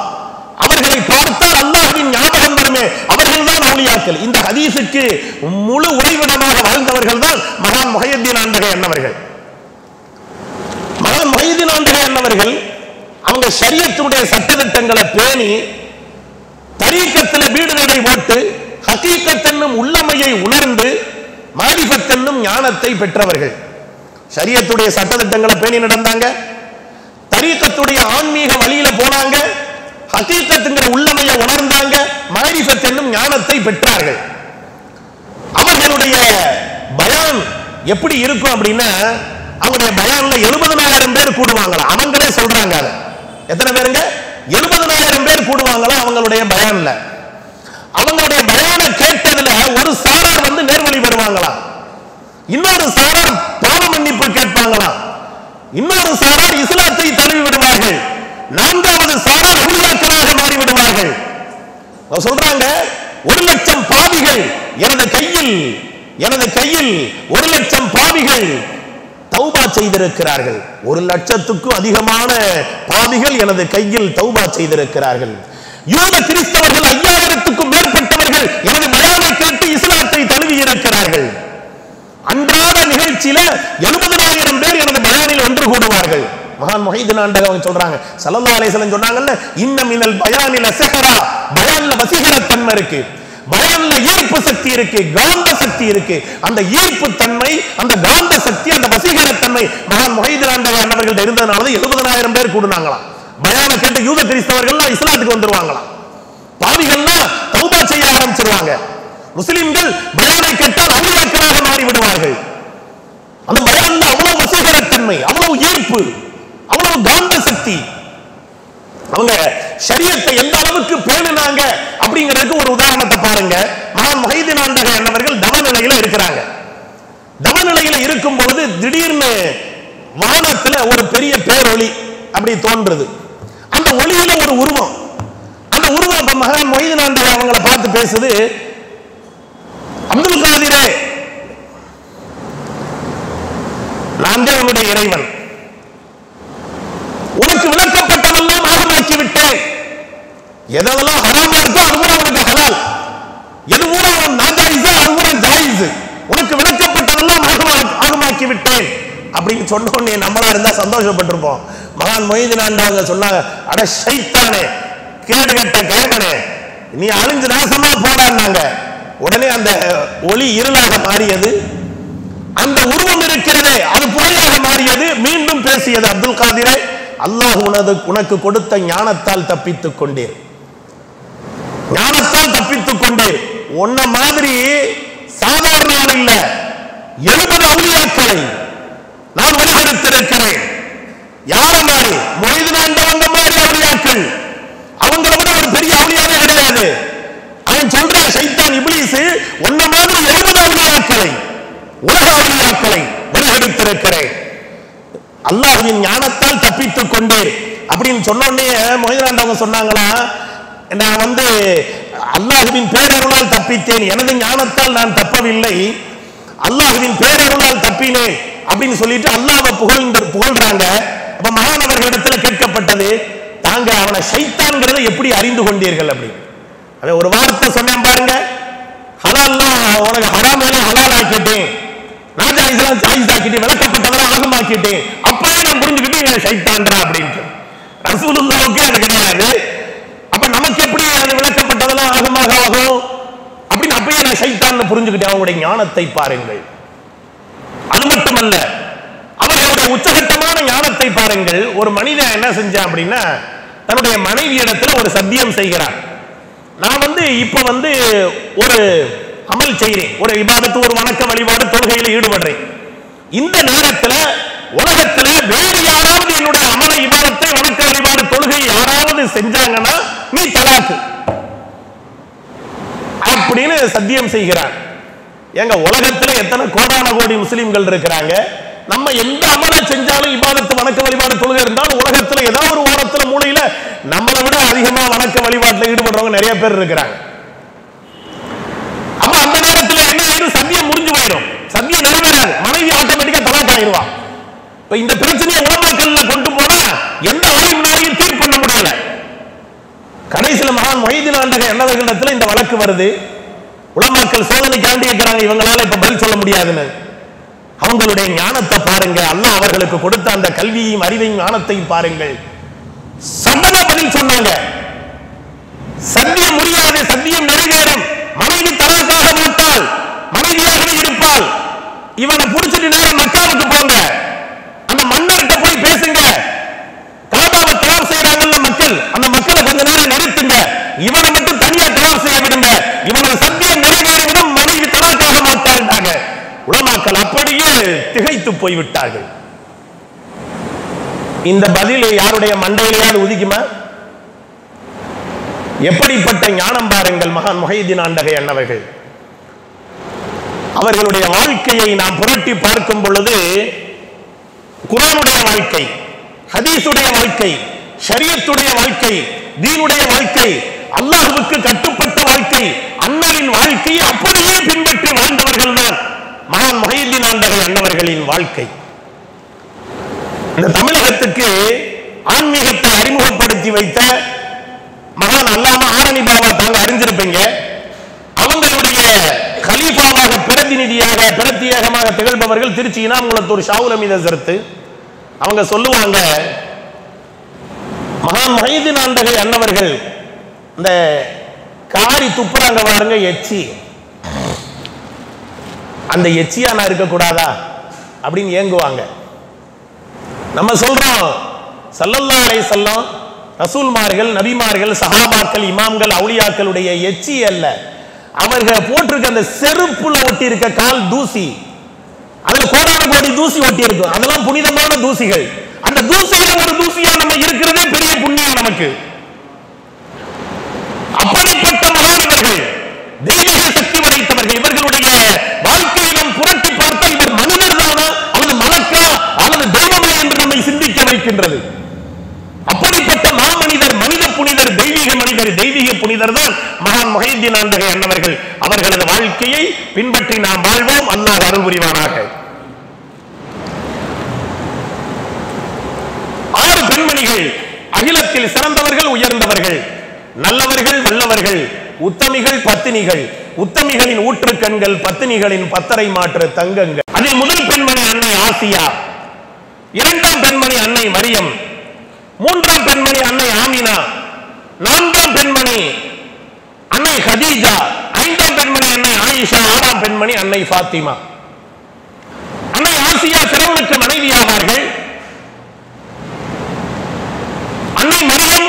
அவர்களை பார்த்தால் அல்லாஹ்வின் ஞாபகம் வருமே, அவர்கள் தான் அவுலியாக்கள். இந்த ஹதீஸுக்கு முழு உறைவிடமாக வாழ்ந்தவர்கள் தான் மகான் முஹையீத்தீன் ஆண்டகை அன்னவர்கள். மகான் முஹையீத்தீன் ஆண்டகை அன்னவர்கள் அவங்க ஷரியத்துடைய சட்டதிட்டங்களை பேணி தரீக்கத்தில் வீடு நடை போட்டு ஹகீகத் என்னும் உள்ளமையை உணர்ந்து மாரிஃபத் என்னும் ஞானத்தை பெற்றவர்கள். ஷரியத்துடைய சட்டதிட்டங்களை பேணி நடந்தாங்க, தரீக்கத்துடைய ஆன்மீக வழியில போனாங்க, ஹகீகத்துங்கிற உள்ளமையை உணர்ந்தாங்க, மாரிஃபத் என்னும் ஞானத்தை பெற்றார்கள். அவர்களுடைய பயான் எப்படி இருக்கும் அப்படின்னா, அவங்களுடைய பயான்ல 70,000 பேர் கூடுவாங்களா, அவங்களே சொல்றாங்க. அது எத்தனை பேருங்க, 70,000 பேர் கூடுவாங்களா அவங்களுடைய பயான்ல. அவங்களுடைய பயான கேட்டதுல ஒரு சாரார் வந்து நேர்வழி பெறுவாங்களா. இன்னொரு சாரார் பாவ மன்னிப்பு கேட்பாங்களாம், இன்னொரு சாரார் இஸ்லாத்தை தழுவி விடுவார்கள், நான்காவது சாரார் அவுலியாக்களாக மாறிவிடுவார்கள். சொல்றாங்க 1,00,000 பாவிகள் எனது கையில் 1,00,000 பாவிகள் தௌபா செய்திருக்கிறார்கள். 1,00,000க்கும் அதிகமான பாவிகள் எனது கையில் தௌபா செய்திருக்கிறார்கள். யூத கிறிஸ்தவர்கள் 5,000க்கும் மேற்பட்டவர்கள் எனது பயானை கேட்டு இஸ்லாத்தை தழுவி இருக்கிறார்கள். அன்றாட நிகழ்ச்சியில 70,000 பேர் எனது பயானில் ஒன்று கூடுவார்கள். மகான் முஹைதீன் ஆண்டவங்க சொல்றாங்க, ஸல்லல்லாஹு அலைஹி வஸல்லம் சொன்னாங்கல்ல, இன்ன மினல் பயானில ஸஹரா, பயான்ல வசீகரத்தன்மை இருக்கு, பயான்ல ஈர்ப்பு சக்தி இருக்கு, காந்த சக்தி இருக்கு. அந்த ஈர்ப்பு தன்மை, அந்த காந்த சக்தி, அந்த வசீகரத்தன்மை மகான் முஹைதீன் ஆண்டவர்கள் இருந்ததனால 70,000 பேர் கூடுனாங்களாம். பயான கேட்டு யூத கிறிஸ்தவர்கள் இஸ்லாத்துக்கு வந்துருவாங்களாம். பாவிகள்னா தௌபா செய்ய ஆரம்பிச்சிருவாங்க. முஸ்லிம்கள் பயானை கேட்டால் அவுலியாக்களாக மாறி விடுவார்கள். அந்த பயான்ல அவ்வளவு வசீகரத்தன்மை, அவ்வளவு ஈர்ப்பு, அவ்வளவு காந்த சக்தி. அவங்க ஷரியத்தை எந்த அளவுக்கு பேணுனாங்க அப்படிங்கிறதுக்கு ஒரு உதாரணத்தை பாருங்க. மகான் முஹைதீன் ஆண்டவர்கள் தவநிலையில இருக்கிறாங்க. தவநிலையில இருக்கும் பொழுது திடீர்னு வானத்துல ஒரு பெரிய பேரொளி அப்படி தோன்றுது. அந்த ஒளியில ஒரு உருவம், அந்த உருவம் மகான் முஹைதீன் ஆண்டவர் அவங்களை பார்த்து பேசுது, அப்துல் காதிரே, நான் தான் உன்னுடைய இறைவன், உனக்கு விளக்கப்பட்டதெல்லாம் ஆகமாக்கி விட்டேன். எதெல்லாம் ஹராமா இருக்கோ அது கூட உனக்கு ஹலால், எது கூட நாஜாயிஸ் அது கூட ஜாயிஸ், உனக்கு விளக்கப்பட்டதெல்லாம் ஆகமாக்கி விட்டேன் அப்படின்னு சொன்ன உடனே நம்மளா இருந்தா சந்தோஷப்பட்டிருப்போம். மகான் முஹைதீன் ஆண்டவங்க சொன்னாங்க, அட ஷைத்தானே, கேடு கட்ட கேமனே, நீ அழிஞ்சு நாசமா போடான்னாங்க. உடனே அந்த ஒளி இருளாக மாறியது, அந்த உருவம் இருக்கிறதே அது புகையாக மாறியது. மீண்டும் பேசியது, அப்துல் காதிரே, அல்லாஹ் உனக்கு கொடுத்த ஞானத்தால் தப்பித்துக் கொண்டீர், ஞானத்தால் தப்பித்துக் கொண்டீர். உன்ன மாதிரி சாதாரண ஆள் இல்ல, 70 அவுலியாக்களை நான் வழிகெடுத்திருக்கிறேன். யார மாதிரி? முஹைதீன் ஆண்டவங்க மாதிரி அவுலியாக்கள். அவங்கள விட ஒரு பெரிய அவுலியாவே கிடையாது. அவன் சொல்ற ஷைத்தான் இப்லீஸ் உன்ன மாதிரி 70 அவுலியாக்களை, உலக அவுலியாக்களை வழிகெடுத்திருக்கிறேன், அல்லாஹ்வின் ஞானத்தால் தப்பித்துக் கொண்டேன் அப்படின்னு சொன்ன உடனே முஹைதீன் ஆண்டவங்க சொன்னாங்களா, நான் அல்லாஹ்வின் பேரருளால் தப்பித்தேன், எனது ஞானத்தால் நான் தப்பவில்லை, அல்லாஹ்வின் பேரருளால் தப்பினேன் அப்படின்னு சொல்லிட்டு அல்லாஹ்வை புகழ்றாங்க. அப்ப மாணவர்களிடத்துல கேட்கப்பட்டது, தாங்க அவனை ஷைத்தான்கிறதை எப்படி அறிந்து கொண்டீர்கள் அப்படி. அவன் ஒரு வார்த்தை சொன்னேன் பாருங்க, ஹலால்லாம் உனக்கு ஹராம் ஹலால் ஆக்கிட்டேன், நாஜாயிஸ்லாம் ஜாயிஸ் ஆக்கிட்டேன், விளக்கப்பட்டதெல்லாம் ஆகமாக்கிட்டேன், அப்பவே நான் புரிஞ்சுக்கிட்டு ஷைத்தான்றா அப்படின்ட்டு. ரசூலுல்லாஹ்வுக்கே அது கிடையாது. அப்ப நமக்கு எப்படி அது விளக்கப்பட்டதெல்லாம் ஆகமாக ஆகும் அப்படின்னு அப்பயே நான் ஷைத்தான் புரிஞ்சுக்கிட்டேன். அவங்களுடைய ஞானத்தை பாருங்கள். அது மட்டுமல்ல, அவர்களுடைய உச்சகட்டமான ஞானத்தை பாருங்கள். ஒரு மனிதன் என்ன செஞ்சான் அப்படின்னா, தன்னுடைய மனைவி இடத்துல ஒரு சத்தியம் செய்கிறான். நான் இப்ப ஒரு அமல் செய்கிறேன், ஒரு இபாதத்து, ஒரு வணக்க வழிபாடு, தொழுகையில் ஈடுபடுறேன். இந்த நேரத்தில் உலகத்தில் வேறு யாராவது என்னுடைய அமல இபாதத்தை, வணக்க வழிபாடு, தொழுகை யாராவது செஞ்சாங்கன்னா நீ தலாக்கு அப்படின்னு சத்தியம் செய்கிறான். எங்க உலகத்துல எத்தனை கோடான கோடி முஸ்லிம்கள் இருக்கிறாங்க. நம்ம எந்த அமல செஞ்சாலும், இபாதத்து, வணக்க வழிபாடு, தொழுகை இருந்தாலும் உலகத்துல ஏதாவது ஒரு ஓரத்துல மூலையில நம்மளை விட அதிகமா வணக்க வழிபாட்டில் ஈடுபடுறவங்க நிறைய பேர் இருக்கிறாங்க. அப்ப அந்த நேரத்தில் என்ன ஆயிரும்? சத்தியம் முடிஞ்சு போயிடும், சத்தியம் நிறைவேறாது, மனைவி ஆட்டோமேட்டிக்கா தலாக் ஆயிடுவா. இப்ப இந்த பிரச்சனையை உலமாக்கல்ல கொண்டு போனா எந்த ஆய்வுனாலையும் தீர்ப்பு பண்ண முடியல. கடைசியில் மகான் முஹைதீன் ஆண்டவர்களிடத்துல இந்த வழக்கு வருது. உலமாக்கள் சோதனைக்காண்டி இருக்கிறாங்க, இவங்களால இப்ப பதில் சொல்ல முடியாதுன்னு. அவங்களுடைய ஞானத்தை பாருங்க, அல்லாஹ் அவர்களுக்கு கொடுத்த அந்த கல்வியையும் அறிவையும் ஞானத்தையும் பாருங்கள். சடனா பதில் சொன்னாங்க. சத்தியம் முடியாது, சத்தியம் நிறைவேறும், மனைவி தலாக்காக மாட்டாள், மனைவியாகவே இருப்பாள். இவனை புடிச்சிட்டு நேரம் மக்காவுக்கு போங்க, அந்த மன்னர்கிட்ட போய் பேசுங்க. காபாவை தவாப் செய்யறாங்கல்ல மக்கள், அந்த மக்களை கொஞ்ச நேரம் நிறுத்துங்க, இவனை மட்டும் தனியா தவாப் செய்ய விடுங்க, இவனை சத்தியம் நிறைவேறிவிடும், மனைவி தலாக்காக மாட்டாங்க. உலமாக்கள் அப்படியே திகைத்து போய்விட்டார்கள். இந்த பதில் யாருடைய மண்டையிலேயாவது உதிக்குமா? எப்படிப்பட்ட ஞானம் பாருங்கள் மகான் முஹைதீன் ஆண்டகை அண்ணவர்கள். அவர்களுடைய வாழ்க்கையை நாம் புரட்டி பார்க்கும் பொழுது குர்ஆனுடைய வாழ்க்கை, ஹதீஸுடைய வாழ்க்கை, ஷரியத்துடைய வாழ்க்கை, தீனுடைய வாழ்க்கை, அல்லாஹ்வுக்கு கட்டுப்பட்ட வாழ்க்கை, அண்ணலின் வாழ்க்கையை அப்படியே பின்பற்றி வாழ்ந்தவர்கள் தான் மகான் முஹையீன் ஆண்டகை அண்ணவர்களின் வாழ்க்கை. இந்த தமிழகத்துக்கு ஆன்மீகத்தை அறிமுகப்படுத்தி வைத்த மகான் அல்லாமா ஆரணி பாபா தாங்க அறிஞ்சிருப்பீங்க. அவங்களுடைய கலீஃபாவாக பிரத்தியேகமாக திகழ்பவர்கள் திருச்சி இனாமுலத்தூர் ஷாவுல் அமீது ஹஸரத். அவங்க சொல்லுவாங்க, மகான் முஹையீன் ஆண்டகை அண்ணவர்கள் இந்த காரி துப்புறாங்க பாருங்க எச்சி, அந்த எச்சியா நான் இருக்கக்கூடாதா அப்படின்னு ஏங்குவாங்க. நம்ம சொல்றோம் ஸல்லல்லாஹு அலைஹி வஸல்லம் ரசூல்மார்கள், நபிமார்கள், சஹாபாக்கள், இமாம்கள், அவுலியாக்களுடைய எச்சி அல்ல, அவர்கள் போட்டிருக்க அந்த செருப்புல ஒட்டி இருக்க கால் தூசி, அதுல கோடான கோடி தூசி ஒட்டி இருக்கும், அதெல்லாம் புனிதமான தூசிகள். அந்த தூசியில ஒரு தூசியா நம்ம இருக்கிறதே பெரிய புண்ணியம் நமக்கு. அப்படிப்பட்ட மகான்கள், தெய்வீக சக்தி படைத்தவர்கள், இவர்களுடைய வாழ்க்கையிலும் புரட்டி பார்த்தால் இவர் மனிதர் தானா அல்லது மலக்கா அல்லது தெய்வமா என்று நம்மை சிந்திக்க வைக்கின்றது. அப்படிப்பட்ட மாமனிதர், மனித புனிதர், தெய்வீக மனிதர், தெய்வீக புனிதர் தான் மகான் முஹையீன் ஆண்டகை அண்ணவர்கள். அவர்களது வாழ்க்கையை பின்பற்றி நாம் வாழ்வோம். அல்லாஹ் அருள் புரிவானாக. 6 பெண்மணிகள் அகிலத்தில் சிறந்தவர்கள், உயர்ந்தவர்கள், நல்லவர்கள், வல்லவர்கள், உத்தமிகள், பத்தினிகள், உத்தமிகளின் ஊற்றுக்கண்கள், பத்தினிகளின் பத்தரை மாற்று தங்கங்கள். அதில் முதல் பெண்மணி அன்னை ஆசியா, 2ஆம் பெண்மணி அன்னை மரியம், 3ஆம் பெண்மணி அன்னை ஆமினா, 4ஆம் பெண்மணி அன்னை கதீஜா, 5ஆம் பெண்மணி அன்னை ஆயிஷா, 6ஆம் பெண்மணி அன்னை ஃபாத்திமா. அன்னை ஆசியா ஃபிரௌனுக்கு மனைவியாவார்கள். அன்னை மரியம்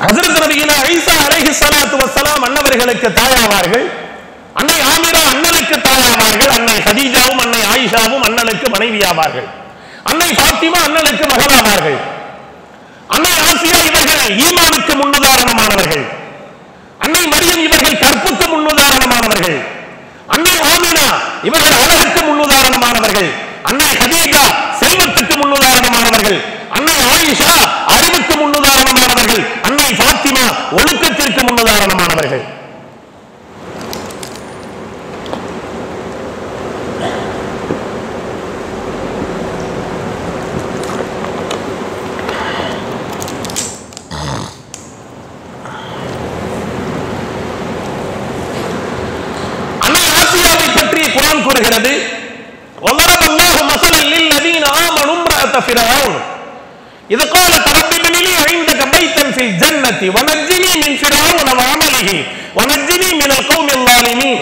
ஹஜ்ரத் நபியினா ஈசா அலைஹிஸ்ஸலாத்து வஸ்ஸலாம் அன்னவர்களுக்கு தாயாவார்கள். அன்னை ஆமினா அண்ணனுக்கு தாயாவார்கள். அன்னை கதீஜாவும் அன்னை ஆயிஷாவும் அண்ணனுக்கு மனைவியாவார்கள். அன்னை ஃபாத்திமா அண்ணனுக்கு மகளாவார்கள். அன்னை ஆசியா இவர்கள் ஈமானுக்கு முன்னுதாரணமானவர்கள். அன்னை மரியம் இவர்கள் கற்புக்கு முன்னுதாரணமானவர்கள். அன்னை ஆமினா இவர்கள் அழகுக்கு முன்னுதாரணமானவர்கள். அன்னை கதீஜா செல்வத்துக்கு முன்னுதாரணமானவர்கள். அன்னை ஆயிஷா அறிவுக்கு முன்னுதாரணமானவர்கள். அன்னை ஃபாத்திமா ஒழுக்கத்திற்கு முன்னுதாரணமானவர்கள். அன்னை ஆசியாவை பற்றி குர்ஆன் கூறுகிறது, وَضَرَبَ اللَّهُ مَثَلًا لِلَّذِينَ آمَنُوا امْرَأَتَ فِرْعَوْنَ إِذْ قَالَتْ رَبِّ ابْنِ لِي عِندَكَ بَيْتًا فِي الْجَنَّةِ وَنَجِّنِي مِنْ فِرْعَوْنَ وَعَمَلِهِ وَنَجِّنِي مِنَ الْقَوْمِ الظَّالِمِينَ.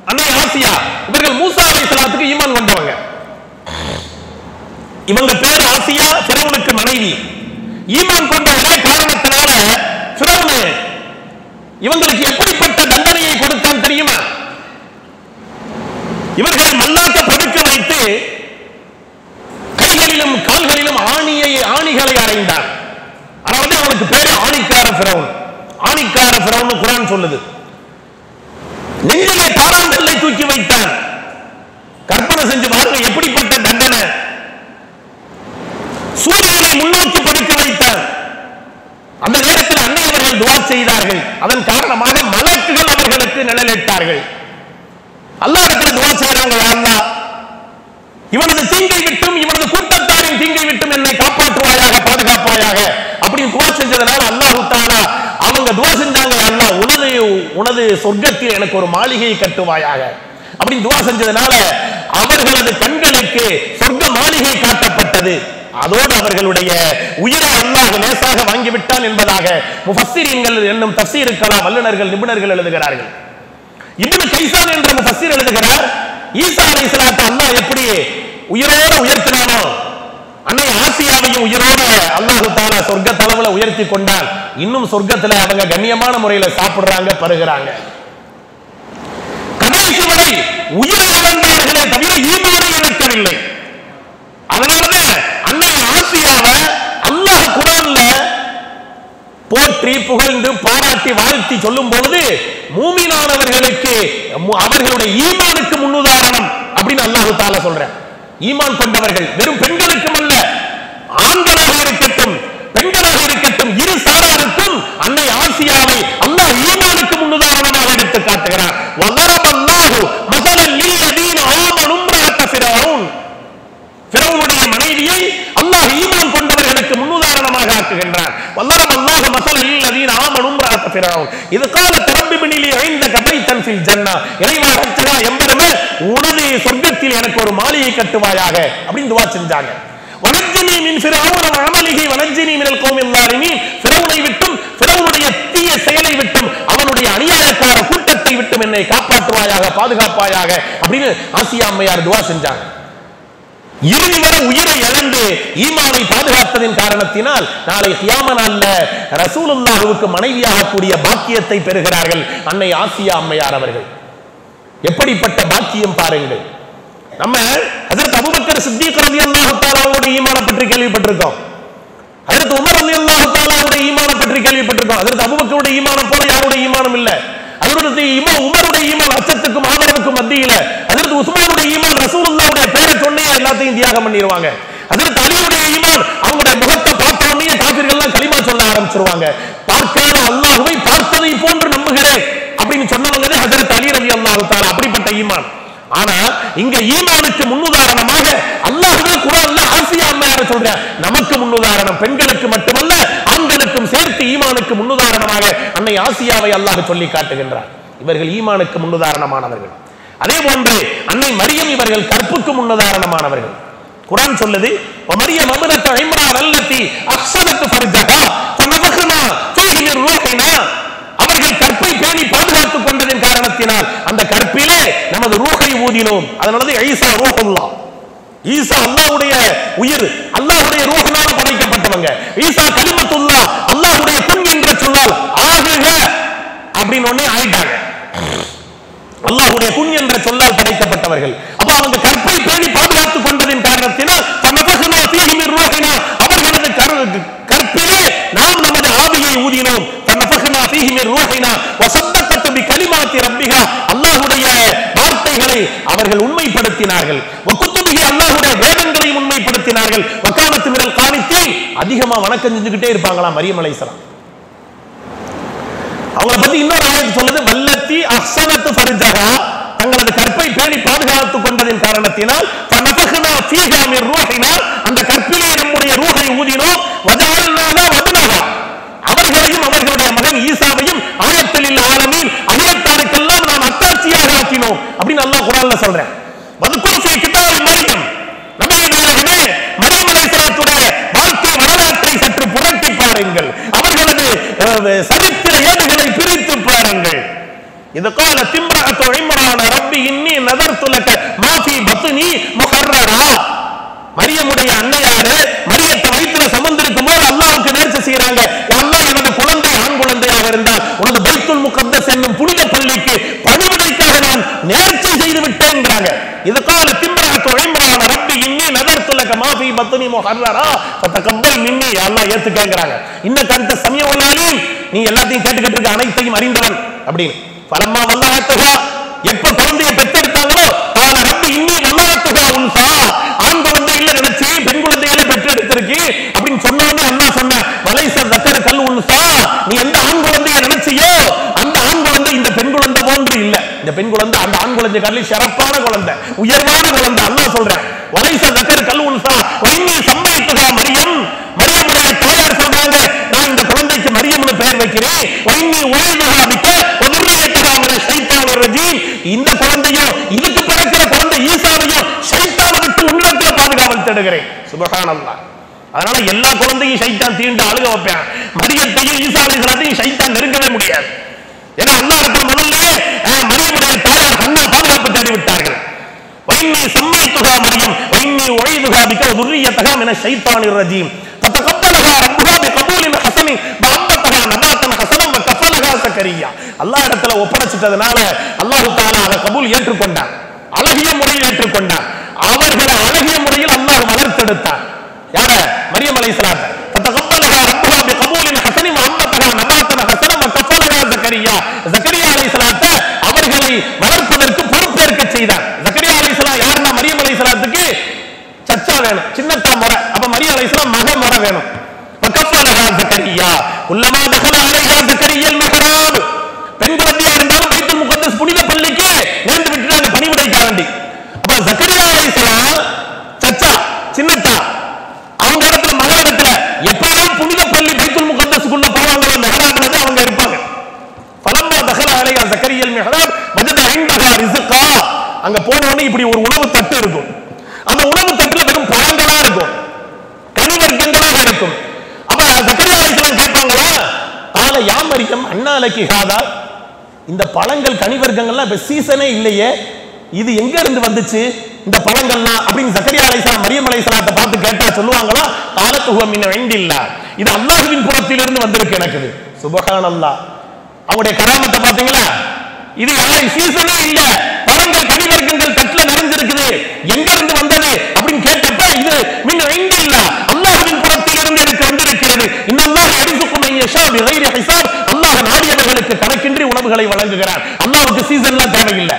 அன்னை ஆசியா இவர்கள் மூசா அலைஹிஸ்ஸலாத்துக்கு ஈமான் கொண்டவங்க. இவங்க பேர் ஆசியா, ஃபிரௌனுக்கு மனைவி. ஈமான் கொண்ட ஒரே காரணத்தினால ஃபிரௌன் இவங்களுக்கு எப்படிப்பட்ட தண்டனையை கொடுத்தான் தெரியுமா? இவர்களை மல்லாக்க படுக்க வைத்து கைகளிலும் கால்களிலும் ஆணிகளை அறைந்தான். அதாவது அவனுக்கு பேரு ஆணிக்கார ஃபிரௌன். ஆணிக்கார ஃபிரௌன் குர்ஆன் சொல்லுது. நெஞ்சிலே பாறாங்கல்லை தூக்கி வைத்தான். கற்பனை செஞ்சு பாருங்க எப்படிப்பட்ட தண்டனை. சூரியனை முன்னோக்கி படுக்க வைத்தான். அந்த நேரத்தில் அன்னை அவர்கள் துஆ செய்தார்கள். அதன் காரணமாக மலக்குகள் அவர்களுக்கு நிழலிட்டார்கள். அல்லாஹ்விடத்தில் துஆ செய்றாங்க, யா அல்லாஹ் இவனது தீங்கை விட்டும் இவனது கூட்டத்தாரின் தீங்கை விட்டும் என்னை காப்பாற்றுவாயாக, பாதுகாப்பாயாக அப்படின்னு துஆ செஞ்சதனால அல்லாஹ் தஆலா அவங்க துஆ செஞ்சாங்க, யா அல்லாஹ் உனது சொர்க்கத்தில் எனக்கு ஒரு மாளிகையை கட்டுவாயாக அப்படின்னு துஆ செஞ்சதனால அவர்களது கண்களுக்கு சொர்க்க மாளிகை காட்டப்பட்டது. அதோடு அவர்களுடைய உயிரை அல்லாஹ் லேசாக வாங்கிவிட்டான் என்பதாக முஃபஸ்ஸிரீன்கள் என்னும் தஃசீருக்கெல்லாம் வல்லுநர்கள், நிபுணர்கள் எழுதுகிறார்கள். இப்னு கைசான் என்ற முஃபஸ்ஸிர் எழுதுகிறார், ஈசா அலைஹிஸ்ஸலாத்து அல்லாஹ் எப்படி உயிரோடு உயர்த்தினானோ அன்னை ஆசியாவையும் உயிரோடு அல்லாஹ் தஆலா சொர்க்க தலவுல உயர்த்தி கொண்டான். இன்னும் சொர்க்கத்துல அவங்க கண்ணியமான முறையில சாப்பிடுறாங்க, பருகிறாங்க. கடைசி வரை உயிரை இழந்தார்களே தவிர ஈமானை இழக்கவில்லை. அதனாலதான் அன்னை ஆசியாவை அல்லாஹ் குர்ஆன்ல போற்றி புகழ்ந்து பாராட்டி வாழ்த்தி சொல்லும் பொழுது மூமினானவர்களுக்கு அவர்களுடைய ஈமானுக்கு முன்னுதாரணம் அப்படின்னு அல்லாஹ் தஆலா சொல்றார். ஈமான் கொண்டவர்கள் வெறும் பெண்களுக்கும் அல்ல, ஆண்களாக இருக்கட்டும் பெண்களாக இருக்கட்டும் இரு சாராருக்கும் அன்னை ஆசியாவை அல்லாஹ் ஈமானுக்கு முன்னுதாரணமாக எடுத்து காட்டுகிறார். வதரபல்லாஹு மஸலல் லில்லதீன ஆமனு இம்ரஅத ஃபிரௌன், ஃபிரௌனுடைய மனைவியை அல்லாஹ் ஈமான் கொண்டவர்களுக்கு முன்னுதாரணமாக ஆக்குகின்றார். வதரபல்லாஹு மஸலல் லில்லதீன ஆமனு இம்ரஅத ஃபிரௌன் இது காலத் ரப்பி பினி லி இன்தக பைத்தன் ஃபில் ஜன்னah, இறைவா ரச்சனா எம்பெருமே உனது சொர்க்கத்தில் எனக்கு ஒரு மாளிகை கட்டுவாயாக அப்படின்னு துஆ செஞ்சாங்க. வனஜ்ஜினி மின் ஃபிரௌன வ அமலிஹி வனஜ்ஜினி மினல் கௌமில் ஸாலிமீன், ஃபிரௌனை விட்டும் ஃபிரௌனுடைய தீய செயலை விட்டும் அவனுடைய அநியாயக்கார கூட்டத்தை விட்டும் என்னை காப்பாற்றுவாயாக பாதுகாப்பாயாக அப்படின்னு ஆசியா அம்மையார் துஆ செஞ்சாங்க. இறுதி வரை உயிரை இழந்து ஈமானை பாதுகாத்ததின் காரணத்தினால் நாளை கியாம நாள்ல ரசூலுல்லாஹ்வுக்கு மனைவியாக கூடிய பாக்கியத்தை பெறுகிறார்கள் அன்னை ஆசியா அம்மையார் அவர்கள். எப்படிப்பட்ட பாக்கியம் பாருங்கள். நம்ம ஹஜ்ரத் அபூபக்கர் சித்திக் ரலியல்லாஹு தஆலாவுடைய ஈமானை பற்றி கேள்விப்பட்டிருக்கோம், ஹஜ்ரத் உமர் ரலியல்லாஹு தஆலாவுடைய ஈமானை பற்றி கேள்விப்பட்டிருக்கோம். ஹஜ்ரத் அபூபக்கருடைய ஈமானம் போல யாருடைய ஈமானம் இல்ல. ஹஜ்ரத் உமருடைய ஈமான் அச்சத்துக்கும் ஆதரவுக்கும் மத்தியில, ஹஜ்ரத் உஸ்மானுடைய ஈமான் ரசூலுல்லாஹ்வுடைய பேரை சொன்னே எல்லாத்தையும் தியாகம் பண்ணிடுவாங்க. ஹஜ்ரத் அலியுடைய ஈமான் அவங்களுடைய முகத்தை பார்த்தோன்னே காஃபிர்கள் எல்லாம் கலிமா சொல்ல ஆரம்பிச்சிருவாங்க. பார்க்காத அல்லாஹ்வை பார்த்ததை போன்று நம்புகிறேன் அப்படின்னு சொன்னவங்க ஹஜ்ரத் அலி ரலியல்லாஹு தஆலா. அப்படிப்பட்ட ஈமான். ஆனா இங்க ஈமானுக்கு முன்னுதாரணமாக அல்லாஹ்வே குர்ஆன்ல ஆசியா அம்மையாரை சொல்றார். நமக்கு முன்னுதாரணம் பெண்களுக்கு மட்டுமல்ல ஆண்களுக்கும் சேர்த்து ஈமானுக்கு முன்னுதாரணமாக அன்னை ஆசியாவை அல்லாஹ் சொல்லி காட்டுகின்றார். இவர்கள் ஈமானுக்கு முன்னுதாரணமானவர்கள். அதே போன்று அன்னை மரியம் இவர்கள் கற்புக்கு முன்னுதாரணமானவர்கள். குர்ஆன் சொல்லுது மரியம் அபனத் இம்ரான் அல்லதி அஹ்ஸனத் ஃபர்ஜஹா ஃபனஃபக்னா ஃபீஹி மின் ரூஹினா, அவர்கள் கற்பை பேணி பாதுகாத்துக் கொண்டதின் காரணத்தினால் அந்த கற்பிலே நமது ரூஹை ஊதினோம். அதனால ஈசா ரூஹுல்லாஹ், ஈசா அல்லாஹ்வுடைய உயிர், அல்லாஹ்வுடைய ரூஹ்னால படைக்கப்பட்டவங்க. ஈசா கலிமத்துல்லாஹ், அல்லாஹ்வுடைய குன் என்ற சொல்லால் ஆகுக அப்படின்னு ஒண்ணே ஆயிட்டாங்க. அல்லாஹ்வுடைய குன் என்ற சொல்லால் படைக்கப்பட்டவர்கள். அப்ப அவங்க கற்பை பேணி பாதுகாத்துக் கொண்டதின் காரணத்தினால் ஃபனஃபக்னா ஃபீஹி மின் ரூஹினா, அவர்களது கற்பிலே நாம் நமது ஆவியை ஊதினோம். அல்லாஹ்வுடைய வார்த்தைகளை அவர்கள் உண்மைப்படுத்தினார்கள். அல்லாஹ்வுடைய வேதங்களை உண்மைப்படுத்தினார்கள். வகானத்து மினல் கானித்தீன், அதிகமா வணக்கம் செஞ்சுக்கிட்டே இருப்பாங்களாம் மரியம் அலைஹிஸ்ஸலாம். அவங்களை பத்தி இன்னொரு ஆயத்து சொல்லுது வல்லத்தி அஹ்ஸனத் ஃபர்ஜஹா, தங்களது கற்பை பேணி பாதுகாத்துக் கொண்டதின் காரணத்தினால் ஃபனஃபக்னா ஃபீஹா மின் ரூஹினா, அந்த கற்பிலே நம்முடைய ரூஹை ஊதினோம். வஜஅல்னாஹா வப்னஹா, அவர்களையும் அவர்களுடைய மகன் ஈசாவையும் ஆயத்தில் ஆலமீன் அகிலத்தாருக்கெல்லாம் நாம் அத்தாட்சியாக ஆக்கினோம் அப்படின்னு அல்லாஹ் குர்ஆன்ல சொல்றேன். வதுகுர் ஃபீ கிதாபி மரியம், நபியே நாயகமே மரியம் அலைஹிஸ்ஸலாத்துடைய வாழ்க்கை வரலாற்றை சற்று புரட்டி பாருங்கள், அவர்களது சரித்திர ஏடுகளை பிரித்து பாருங்கள். இது قالت امرأة عمران ربي إني نذرت لك ما في بطني محررا, மரியமுடைய அன்னையாரு மரியத்தை வயிற்றுல சுமந்திருக்கும் போது அல்லாஹ்வுக்கு நேர்ச்சை செய்யறாங்க. அல்லாஹ் எனது குழந்தை ஆண் குழந்தையாக இருந்தால் உனது பைத்துல் முகத்தஸ் என்னும் புனித பள்ளிக்கு பணிவிடைக்காக நான் நேர்ச்சை செய்து விட்டேன்றாங்க. இது قالت امرأة عمران ربي إني نذرت لك ما في بطني محررا فتقبل مني, அல்லாஹ் ஏத்துக்கங்கறாங்க. இன்னக அந்த சமயவல்லாலீம், நீ எல்லாத்தையும் கேட்டுக்கிட்டு இருக்க, அனைத்தையும் அறிந்தவன் அப்படின்னு. ஃபலம்மா வல்லஹத்துஹா, எப்ப குழந்தையை பெற்றெடுத்தாங்களோ கால ரப்பி இன்னி வல்லஹத்துஹா உன்சா, ஆண் குழந்தை இல்ல நினைச்சு பெண் குழந்தைகளை பெற்றெடுத்திருக்கு அப்படின்னு சொன்னோடனே அல்லாஹ் சொன்ன வலைஸ ஸக்கர கல் உன்சா, நீ எந்த ஆண் குழந்தையை நினைச்சியோ அந்த ஆண் குழந்தை இந்த பெண் குழந்தை போன்று இல்ல. இந்த பெண் குழந்தை அந்த ஆண் குழந்தை காட்டிலும் சிறப்பான குழந்தை, உயர்வான குழந்தை. அல்லாஹ் சொல்றேன் வலைஸ ஸக்கர கல் உன்சா வஇன்னி சம்மைத்துஹா மரியம், மரியமுடைய தாயார் சொல்றாங்க நான் இந்த குழந்தைக்கு மரியம்னு பெயர் வைக்கிறேன். வஇன்னி உய்துஹா பிக வ ذُرِّيَّتُهَا மின ஷைத்தானிர் ரஜீம், இந்த குழந்தையும் இதுக்கு பிறக்கிற குழந்தை ஈசாவையும் ஷைத்தானை விட்டு உன்னிடத்தில் பாதுகாவல் தேடுகிறேன். சுப்ஹானல்லாஹ். அதனால எல்லா குழந்தையும் ஷைத்தான் தீண்டு அழுக வைப்பான், மரியத்தையும் ஈசா அலைஹிஸ்ஸலாத்தையும் ஷைத்தான் நெருங்கவே முடியாது. ஏன்னா அல்லாஹ் முதல்ல மரியமுடைய தாயார் ஹன்னா பாதுகாப்பு தேடி விட்டார்கள். வஇன்னி சம்மைத்துஹா மரியம் வஇன்னி உய்துஹா பிக வ ذُرِّيَّتُهَا மின ஷைத்தானிர் ரஜீம் ஃபதகப்பலஹா ரப்புஹா பிகபூலின் ஹஸனின் வஅம்பதஹா நபாத்தன் ஹஸனன் வகஃபலஹா ஸக்கரியா. அல்லாஹ் இடத்துல ஒப்படைச்சிட்டதனால அல்லாஹ் தஆலா அதை கபூல் ஏற்றுக்கொண்டான், அழகிய முறையில் ஏற்றுக்கொண்டான். அவர்களை அழகிய முறையில் அல்லாஹ் வளர்த்தெடுத்தான். யார? மரியம் அலைஹிஸ்ஸலாத்தை. ஃபதகப்பலஹா ரப்புஹா பிகபூலின் ஹஸனின் வஅம்பதஹா வேணும், சின்னத்தா முறை. அப்ப மரியம் அலைஹிஸ்ஸலாம் மக முறை வேணும். ஃபகஃபலஹா ஜக்கரியா குல்லமா தகல அலைஹா ஜக்கரியல் மிஹ்ராப். பெண் குழந்தையா இருந்தாலும் பைத்துல் முகத்தஸ் புனித பள்ளிக்கு நேர்ந்து விட்டுட்டாங்க பணிவிடைக்கு வேண்டி. அப்ப ஜக்கரியா அலைஹிஸ்ஸலாம் சச்சா சின்னத்தா அவங்க இடத்துல மக இடத்துல எப்பவும் புனித பள்ளி பைத்துல் முகத்தஸ்க்குள்ள போவாங்க, மெஹராப்ல அவங்க இருப்பாங்க. ஃபலம்மா தகல அலைஹா ஜக்கரியல் மிஹ்ராப் வஜத இன்தஹா ரிஸ்கா. அங்க போனோடனே இப்படி ஒரு உணவு தட்டு இருக்கும். அந்த உணவு தட்டுல வெறும் பழங்களா இருக்கும், கனிவர்க்கங்களாக இருக்கும். அப்ப ஜக்கரியா அலைஹிஸ்ஸலாம் கேட்பாங்களா, ஆல யா மரியம் அன்னா லகி ஹாதா, இந்த பழங்கள் கனிவர்க்கங்கள்லாம் இப்ப சீசனே இல்லையே, இது எங்க இருந்து வந்துச்சு இந்த பழங்கள்லாம் அப்படின்னு ஜக்கரியா அலைஹிஸ்ஸலாம் மரியம் அலைஹிஸ்ஸலாத்தை பார்த்து கேட்டா சொல்லுவாங்களா, காலத் ஹுவ மின் இன்டில்லாஹ், இது அல்லாஹ்வின் புறத்திலிருந்து வந்திருக்கு எனக்கு. சுப்ஹானல்லாஹ். அவங்களுடைய கராமத்தை பாத்தீங்களா, இது யாரை சீசனே இல்ல, பழங்கள் கனிவர்க்கங்கள் தட்டுல நிறைஞ்சிருக்குது, எங்க இருந்து வந்தது அப்படின்னு கேட்டப்ப இது மின் இன்டில்லாஹ், அல்லாஹ்வின் புறத்திலிருந்து எனக்கு வந்திருக்கிறது. இன்னல்லாஹ் யர்ஸுகு மன் யஷா பிகைரி ஹிசாப், அல்லாஹ் நாடியவர்களுக்கு கணக்கின்றி உணவுகளை வழங்குகிறார். அல்லாஹ்வுக்கு சீசன்லாம் தேவையில்லை,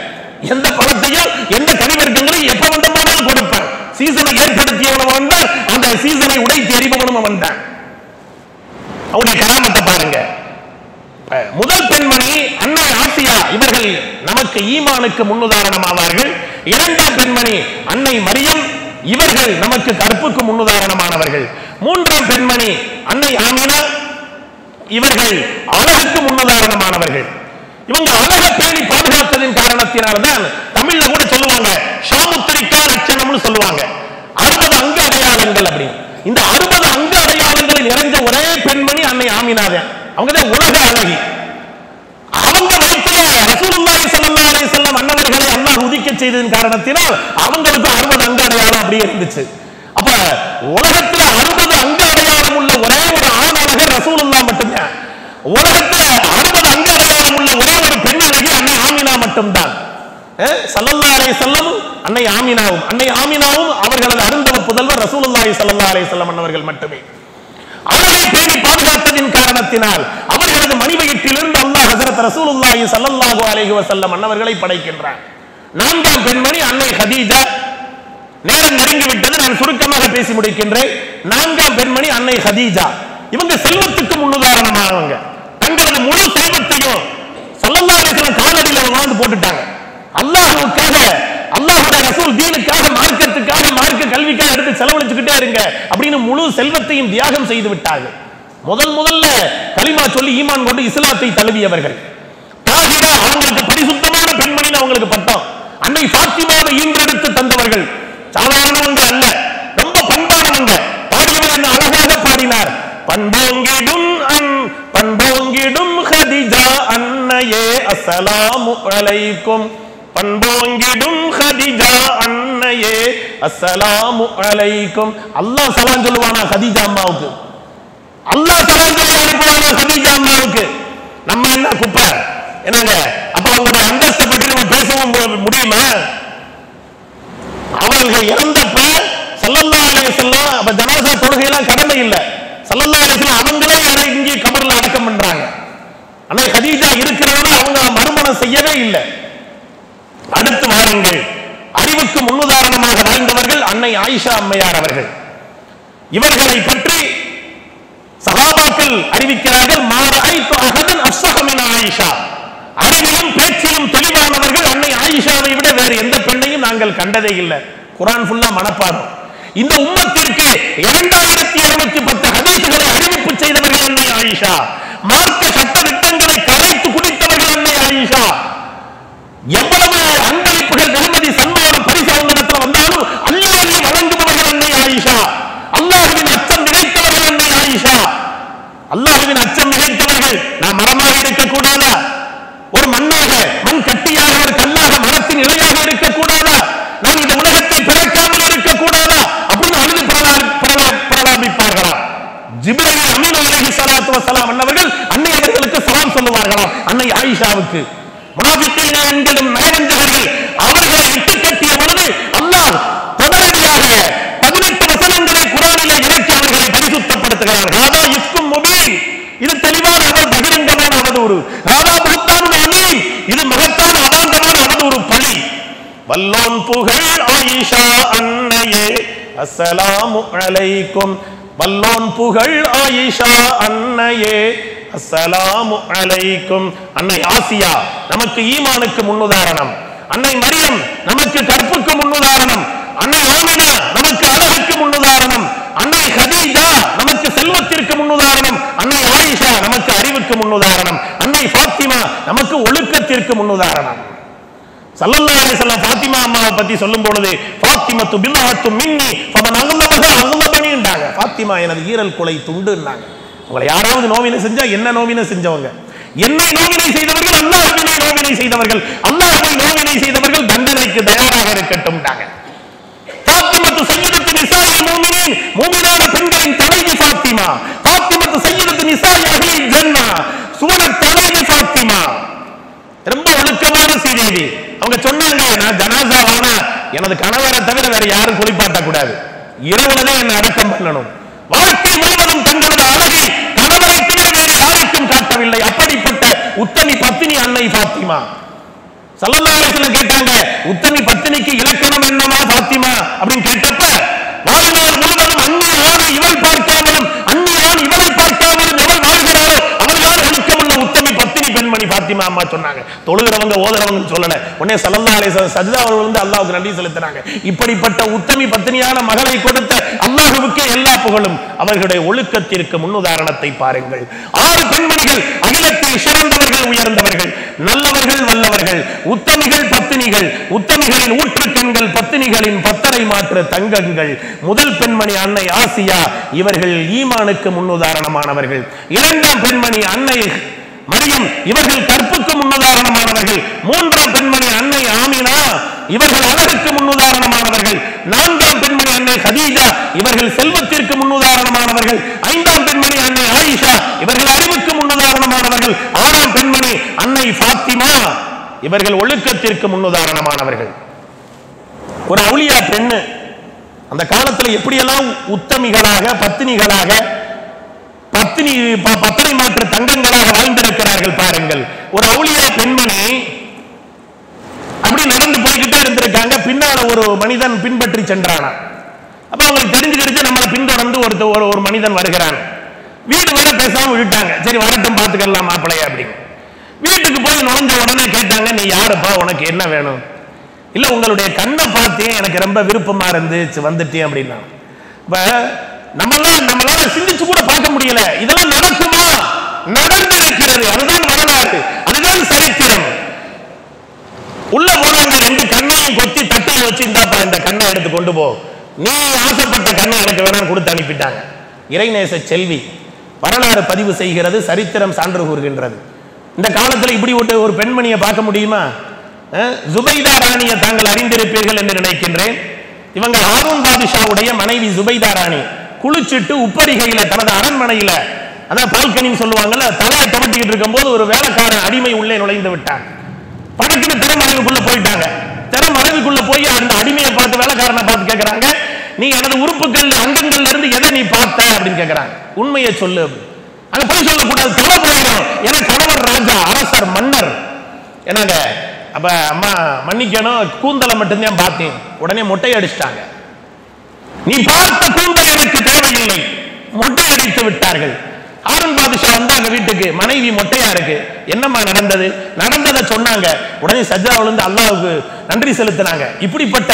எந்த பழத்தையும் எந்த கனிவர்க்கங்களையும் எப்ப வந்தமானாலும் கொடுப்பார். சீசனை ஏற்படுத்தியவனும் வந்தான், அந்த சீசனை உடைத்து எறிபவனும் வந்தான். அவருடைய கராமத்தை பாருங்க. முதல் பெண்மணி அன்னை ஆசியா, இவர்கள் நமக்கு ஈமானுக்கு முன்னுதாரணமாவார்கள். இரண்டாம் பெண்மணி அன்னை மரியம், இவர்கள் நமக்கு கற்புக்கு முன்னுதாரணமானவர்கள். மூன்றாம் பெண்மணி அன்னை ஆமினா, இவர்கள் அழகுக்கு முன்னுதாரணமானவர்கள். இவங்க அழக பேணி பாதுகாத்ததின் காரணத்தினால்தான் தமிழ்ல கூட சொல்லுவாங்க ஷாமுத்திரிக்கா லட்சணம்னு சொல்லுவாங்க, 60 அங்க அடையாளங்கள் அப்படி. இந்த 60 அங்க அடையாளங்களை நிறைஞ்ச ஒரே பெண்மணி அன்னை ஆமினாதான். அவங்கதான் உலக அழகி. அவங்க வயிற்றுல ரசூலுல்லாஹி ஸல்லல்லாஹு அலைஹி வஸல்லம் அன்னவர்களை அல்லாஹ் உதிக்க செய்ததின் காரணத்தினால் அவங்களுக்கு 60 அங்க அடையாளம் அப்படியே இருந்துச்சு. அப்ப உலகத்துல 60 அங்க அடையாளம் உள்ள ஒரே ஒரு ஆண் அழகர் ரசூலுல்லாஹ் மட்டும்தான். உலகத்துல 60 அங்க அடையாளம் உள்ள ஒரே ஒரு பெண் அழகி அன்னை ஆமினா மட்டும்தான். ஸல்லல்லாஹு அலைஹி வஸல்லம் அன்னை ஆமினாவும் அவர்களது அருந்தவ புதல்வர் ரசூலுல்லாஹி ஸல்லல்லாஹு அலைஹி வஸல்லம் அன்னவர்கள் மட்டுமே. அழகை பேணி பாதுகாத்ததின் காரணத்தினால் அவர்களது மணிவயிற்றிலிருந்து அல்லாஹ் ஹஜ்ரத் ரசூலுல்லாஹி ஸல்லல்லாஹு அலைஹி வஸல்லம் அன்னவர்களை படைக்கின்றார். நான்காம் பெண்மணி அன்னை ஹதீஜா. நேரம் நெருங்கி விட்டது, நான் சுருக்கமாக பேசி முடிக்கின்றேன். நான்காம் பெண்மணி அன்னை ஹதீஜா. இவங்க செல்வத்துக்கு முன்னுதாரணமானவங்க. தங்களது முழு செல்வத்தையும் ஸல்லல்லாஹு அலைஹி வஸல்லம் காலடியில் வாழ்ந்து போட்டுட்டாங்க. அல்லாஹ்வுக்காக, அல்லாஹ்வுடைய ரசூல் தீனுக்காக, மார்க்கத்துக்காக, மார்க்க கல்விக்காக எடுத்து செலவழிச்சுக்கிட்டே இருங்க அப்படின்னு முழு செல்வத்தையும் தியாகம் செய்து விட்டார்கள். முதல்ல கலிமா சொல்லி ஈமான் கொண்டு இஸ்லாத்தை தழுவியவர்கள். தாஹிரா, அவங்களுக்கு பரிசுத்தமான பெண்மணின்னு அவங்களுக்கு பட்டம். அன்னை ஃபாத்திமாவை ஈன்றெடுத்து தந்தவர்கள். சாதாரணவங்க அல்ல, ரொம்ப பண்பானவங்க. பாடியவர் என்ன அழகாக பாடினார், பண்போங்கிடும் ஹதீஜா அன்னையே அஸ்ஸலாமு அலைக்கும், பண்போங்கிடும் ஹதீஜா அன்னையே அஸ்ஸலாமு அலைக்கும். அல்லாஹ் சலாம் சொல்லுவானா ஹதீஜா அம்மாவுக்கு? அல்லாஹ் சலாம் சொல்லி அனுப்புவானா ஹதீஜா அம்மாவுக்கு? நம்ம என்ன குப்பை என்னங்க? அப்ப அவங்களுடைய அந்தஸ்தை பற்றி நம்ம பேசவும் முடியுமா? அவர்கள் இறந்தப்ப ஸல்லல்லாஹு அலைஹி வஸல்லம் அப்ப ஜனாஸா தொழுகையெல்லாம் கடமை இல்லை. ஸல்லல்லாஹு அலைஹி வஸல்லம் அவங்களே இங்கே கபர்ல அடக்கம் பண்றாங்க. ஆனா ஹதீஜா இருக்கிறவங்க அவங்க மறுமணம் செய்யவே இல்லை. அடுத்து வாருங்கள், அறிவுக்கு முன்னுதாரணமாக வாழ்ந்தவர்கள் அன்னை ஆயிஷா அம்மையார் அவர்கள். இவர்களை பற்றி சஹாபாக்கள் அறிவிக்கிறார்கள், மாரஐது அஹதன் அஸ்ஸஹ மின் ஆயிஷா. அறிவிலும் பேச்சிலும் தெளிவானவர்கள் அன்னை ஆயிஷாவை விட வேறு எந்த பெண்ணையும் நாங்கள் கண்டதே இல்லை. குர்ஆன் ஃபுல்லா மனப்பாடம். இந்த உம்மத்திற்கு 2210 ஹதீஸ்களை அறிவிப்பு செய்தவர்கள் அன்னை ஆயிஷா. மார்க்க சட்ட திட்டங்களை கலைத்து குடித்தவர்கள் அன்னை ஆயிஷா. எவ்வளவு அன்பளிப்புகள், வெகுமதி, சன்மானம், பரிசு அவங்களிடத்தில் வந்தாலும் அள்ளி அள்ளி வழங்குபவர்கள் அன்னை ஆயிஷா. அல்லாஹ்வின் அச்சம் நினைத்தவர்கள் அன்னை ஆயிஷா. அல்லாஹ்வின் அச்சம் நினைத்தவர்கள். நான் மரமாக இருக்கக்கூடாதா? ஒரு மண்ணாக, மண் கட்டியாக, ஒரு கல்லாக, மரத்தின் இலையாக இருக்கக்கூடாதா? நான் இந்த உலகத்தை பிறக்காமல் இருக்கக்கூடாதா அப்படின்னு அழுது பிரலாபிப்பார்களா? ஜிப்ரீல் அமீன் அலைஹிஸ்ஸலாத்து வஸலாம் அன்னவர்கள் அன்னை அவர்களுக்கு சலாம் சொல்லுவார்களாம் அன்னை ஆயிஷாவுக்கு. முனாஃபிக்கீன் என்கிற நயவஞ்சகர்கள் அவர்களை இட்டு கட்டிய பொழுது அல்லாஹ் தொடரடியாக 18 வசனங்களை குர்ஆனிலே இறக்கி அவர்களை பரிசுத்தப்படுத்துகிறார். ஹாதா இஃப்கும் முபீன், இது தெளிவான பகிரங்கமான அவதூறு. ஹாதா புஹ்தானுன் அலீம், இது மகத்தான அபாண்டமான அவதூறு, பழி. வல்லோன் புகழ் ஆயிஷா அன்னையே அஸ்ஸலாமு அலைக்கும். வல்லோன் புகழ் ஆயிஷா அன்னையே அஸ்ஸலாமு அலைக்கும். அன்னை ஆசியா நமக்கு ஈமானுக்கு முன்னுதாரணம், அன்னை மரியம் நமக்கு கற்புக்கு முன்னுதாரணம், அன்னை ஆமினா நமக்கு அழகுக்கு முன்னுதாரணம், அன்னை ஹதீஜா நமக்கு செல்வத்திற்கு முன்னுதாரணம், அன்னை ஆயிஷா நமக்கு அறிவுக்கு முன்னுதாரணம், அன்னை ஃபாத்திமா நமக்கு ஒழுக்கத்திற்கு முன்னுதாரணம். ஸல்லல்லாஹு அலைஹி வஸல்லம் ஃபாத்திமா அம்மாவை பத்தி சொல்லும் பொழுது ஃபாத்திமத்து பின்ஹத்து மின்னி ஃபமன் அகலமஹா அகலமனின்றாங்க. ஃபாத்திமா எனது ஈரல் குலை துண்டுன்னாங்க. உங்களை யாராவது நோவினை செஞ்சா என்ன நோவினை செஞ்சவங்க? என்னை நோவினை செய்தவர்கள் அல்லாஹ்வை நோவினை செய்தவர்கள், அல்லாஹ்வை நோவினை செய்தவர்கள் தண்டனைக்கு தயாராக இருக்கட்டும்ட்டாங்க. ஃபாத்திமத்து சய்யிதத்து நிசாஇல் முஃமினீன், முஃமினான பெண்களின் தலைவி ஃபாத்திமா. ஃபாத்திமத்து சய்யிதத்து நிசாஇ அஹ்லில் ஜன்னah, சுவனத் தலைவி ஃபாத்திமா. ரொம்ப ஒழுக்கமான சீதேவி. அவங்க சொன்னாங்க, நான் ஜனாசாவான எனது கணவரை தவிர வேற யாரும் குளிப்பாட்ட கூடாது, இரவுலதான் என்ன அடக்கம் பண்ணணும். வாழ்க்கை முழுவதும் தங்களது அழகை கணவரை தவிர வேறு யாருக்கும் காட்டவில்லை. அப்படிப்பட்ட உத்தமி பத்தினி அன்னை ஃபாத்திமா. ஸல்லல்லாஹு அலைஹி வஸல்லம் கேட்டாங்க, உத்தமி பத்தினிக்கு இலக்கணம் என்னமா ஃபாத்திமா அப்படின்னு கேட்டப்ப, வாழ்நாள் முழுவதும் அந்நிய ஆணை இவள் பார்க்காமலும் அந்நிய ஆண் இவளை பார்க்காமலும் எவள் வாழ்கிறாரோ அவள்தான் ஒழுக்கமுள்ள உத்தமி பத்தினி பெண்மணி ஃபாத்திமா அம்மா சொன்னாங்க. தொழுகிறவங்க ஓதுறவங்க சொல்லல. உடனே ஸல்லல்லாஹு அலைஹி வஸல்லம் சஜ்தா அவர்கள் வந்து அல்லாஹ்வுக்கு நன்றி செலுத்தினாங்க. இப்படிப்பட்ட உத்தமி பத்தினியான மகளை கொடுத்த அல்லாஹ்வுக்கே எல்லா புகழும். அவர்களுடைய ஒழுக்கத்திற்கு முன்னுதாரணத்தை பாருங்கள். 6 பெண்மணிகள் அகிலத்தில் சிறந்தவர்கள், உயர்ந்தவர்கள், நல்லவர்கள், வல்லவர்கள், உத்தமிகள், பத்தினிகள், உத்தமிகளின் ஊற்றுக்கண்கள், பத்தினிகளின் பத்தரை மாற்று தங்கங்கள். முதல் பெண்மணி அன்னை ஆசியா, இவர்கள் ஈமானுக்கு முன்னுதாரணமானவர்கள். 2ஆம் பெண்மணி அன்னை மரியம், இவர்கள் கற்புக்கு முன்னுதாரணமானவர்கள். 3ஆம் பெண்மணி அன்னை ஆமினா, இவர்கள் அழகுக்கு முன்னுதாரணமானவர்கள். 4ஆம் பெண்மணி அன்னை ஹதீஜா, இவர்கள் செல்வத்திற்கு முன்னுதாரணமானவர்கள். 5ஆம் பெண்மணி அன்னை ஆயிஷா, இவர்கள் அறிவுக்கு முன்னுதாரணமானவர்கள். 6ஆம் பெண்மணி அன்னை ஃபாத்திமா, இவர்கள் ஒழுக்கத்திற்கு முன்னுதாரணமானவர்கள். ஒரு அவுலியா பெண்ணு அந்த காலத்தில் எப்படியெல்லாம் உத்தமிகளாக, பத்தினிகளாக, பத்தரை மாற்று தங்கங்களாக வாழ்ந்திருக்கிறார்கள் பாருங்கள். ஒரு அவுலியா பெண்மணி அப்படி நடந்து போய்கிட்டே இருந்திருக்காங்க. பின்னால ஒரு மனிதன் பின்பற்றி சென்றானா. அப்ப அவங்களுக்கு தெரிஞ்சுக்கிடுச்சு, நம்மளை பின்தொடர்ந்து ஒரு மனிதன் வருகிறான். வீடு வர பேசாம விட்டாங்க. சரி வரட்டும், பார்த்துக்கலாம் மாப்பிள்ளைய அப்படின்னு. வீட்டுக்கு போய் நுழைஞ்ச உடனே கேட்டாங்க, நீ யாருப்பா, உனக்கு என்ன வேணும்? இல்ல உங்களுடைய கண்ணை பார்த்தேன், எனக்கு ரொம்ப விருப்பமா இருந்துச்சு, வந்துட்டேன் அப்படின்னா. இப்ப நம்மளால சிந்திச்சு கூட பார்க்க முடியல. இதெல்லாம் நடக்குமா? நடந்திருக்கிறது. அதுதான் வரலாறு, அதுதான் சரித்திரம். உள்ள போனாங்க, 2 கண்ணையும் கொத்தி தட்டையை வச்சு, இந்தாப்பா இந்த கண்ணை எடுத்து கொண்டு போ, நீ ஆசைப்பட்ட கண்ணை எனக்கு வேணாம் கொடுத்து அனுப்பிட்டாங்க. இறைநேச செல்வி வரலாறு பதிவு செய்கிறது, சரித்திரம் சான்று கூறுகின்றது. இந்த காலத்தில் இப்படி ஒரு பெண்மணியை பார்க்க முடியுமா? ஜுபைதா ராணியை தாங்கள் அறிந்திருப்பீர்கள் என்று நினைக்கின்றேன். இவங்க ஹாரூன் பாதுஷாவுடைய மனைவி ஜுபைதா ராணி. குளிச்சுட்டு உப்பரிகையில, தனது அரண்மனையில, அதான் பால்கனின்னு சொல்லுவாங்கல்ல, தலையை துவட்டிக்கிட்டு இருக்கும் போது ஒரு வேலைக்காரன் அடிமை உள்ளே நுழைந்து விட்டான். படக்குன்னு திறமறைவுக்குள்ள போயிட்டாங்க. திறமறைவுக்குள்ள போய் அந்த அடிமையை பார்த்து, வேலைக்காரனை பார்த்து கேட்கிறாங்க, நீ எனது உறுப்புகள் அங்கங்கள்ல இருந்து எதை நீ பார்த்த அப்படின்னு கேட்கிறாங்க. உண்மையை சொல்லு. அங்க போய் சொல்லக்கூடாது, தலைமுறையிடும். ஏன்னா கணவர் ராஜா, அரசர், மன்னர். என்னங்க அப்ப அம்மா மன்னிக்கணும், கூந்தலை மட்டும்தான் பார்த்தேன். உடனே மொட்டை அடிச்சிட்டாங்க. நீ பார்த்த கூந்தல் எனக்கு தேவையில்லை, மொட்டை அடித்து விட்டார்கள். ஹாரூன் பாதுஷா வந்து அந்த வீட்டுக்கு, மனைவி மொட்டையா இருக்கு, என்னம்மா நடந்தது? நடந்ததை சொன்னாங்க. உடனே சஜ்ஜாவுல இருந்து அல்லாஹ்வுக்கு நன்றி செலுத்தினாங்க. இப்படிப்பட்ட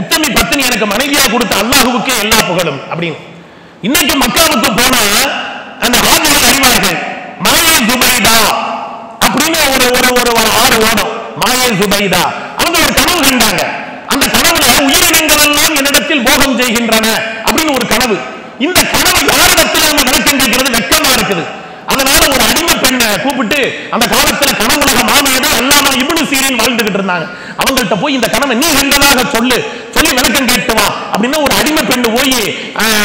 உத்தமி பத்தினி எனக்கு மனைவியா கொடுத்த அல்லாஹ்வுக்கே எல்லா புகழும் அப்படின்னு. இன்னைக்கு மக்காவுக்கு போனா அந்த ஆண்கள் அறிவார்கள், மாயே ஜுபைதா அப்படின்னு ஒரு ஆறு ஓடும். மாயே ஜுபைதா அவங்க ஒரு கனவு கண்டாங்க. அந்த கனவுல உயிரினங்கள் எல்லாம் என்னிடத்தில் போகம் செய்கின்றன அப்படின்னு ஒரு கனவு. இந்த கனவு யாரிடத்தில் நம்ம விளக்கம் கேட்கிறது வெட்கமா இருக்குது. அதனால ஒரு அடிமை பெண்ணை கூப்பிட்டு, அந்த காலத்துல கனவுலக மாமேதை அல்லாமா இப்னு சீரின் வாழ்ந்துகிட்டு இருந்தாங்க. அவங்கள்ட்ட போய் இந்த கனவை நீ கண்டதாக சொல்லி விளக்கம் கேட்டுவா அப்படின்னு ஒரு அடிமை பெண்ணு போய்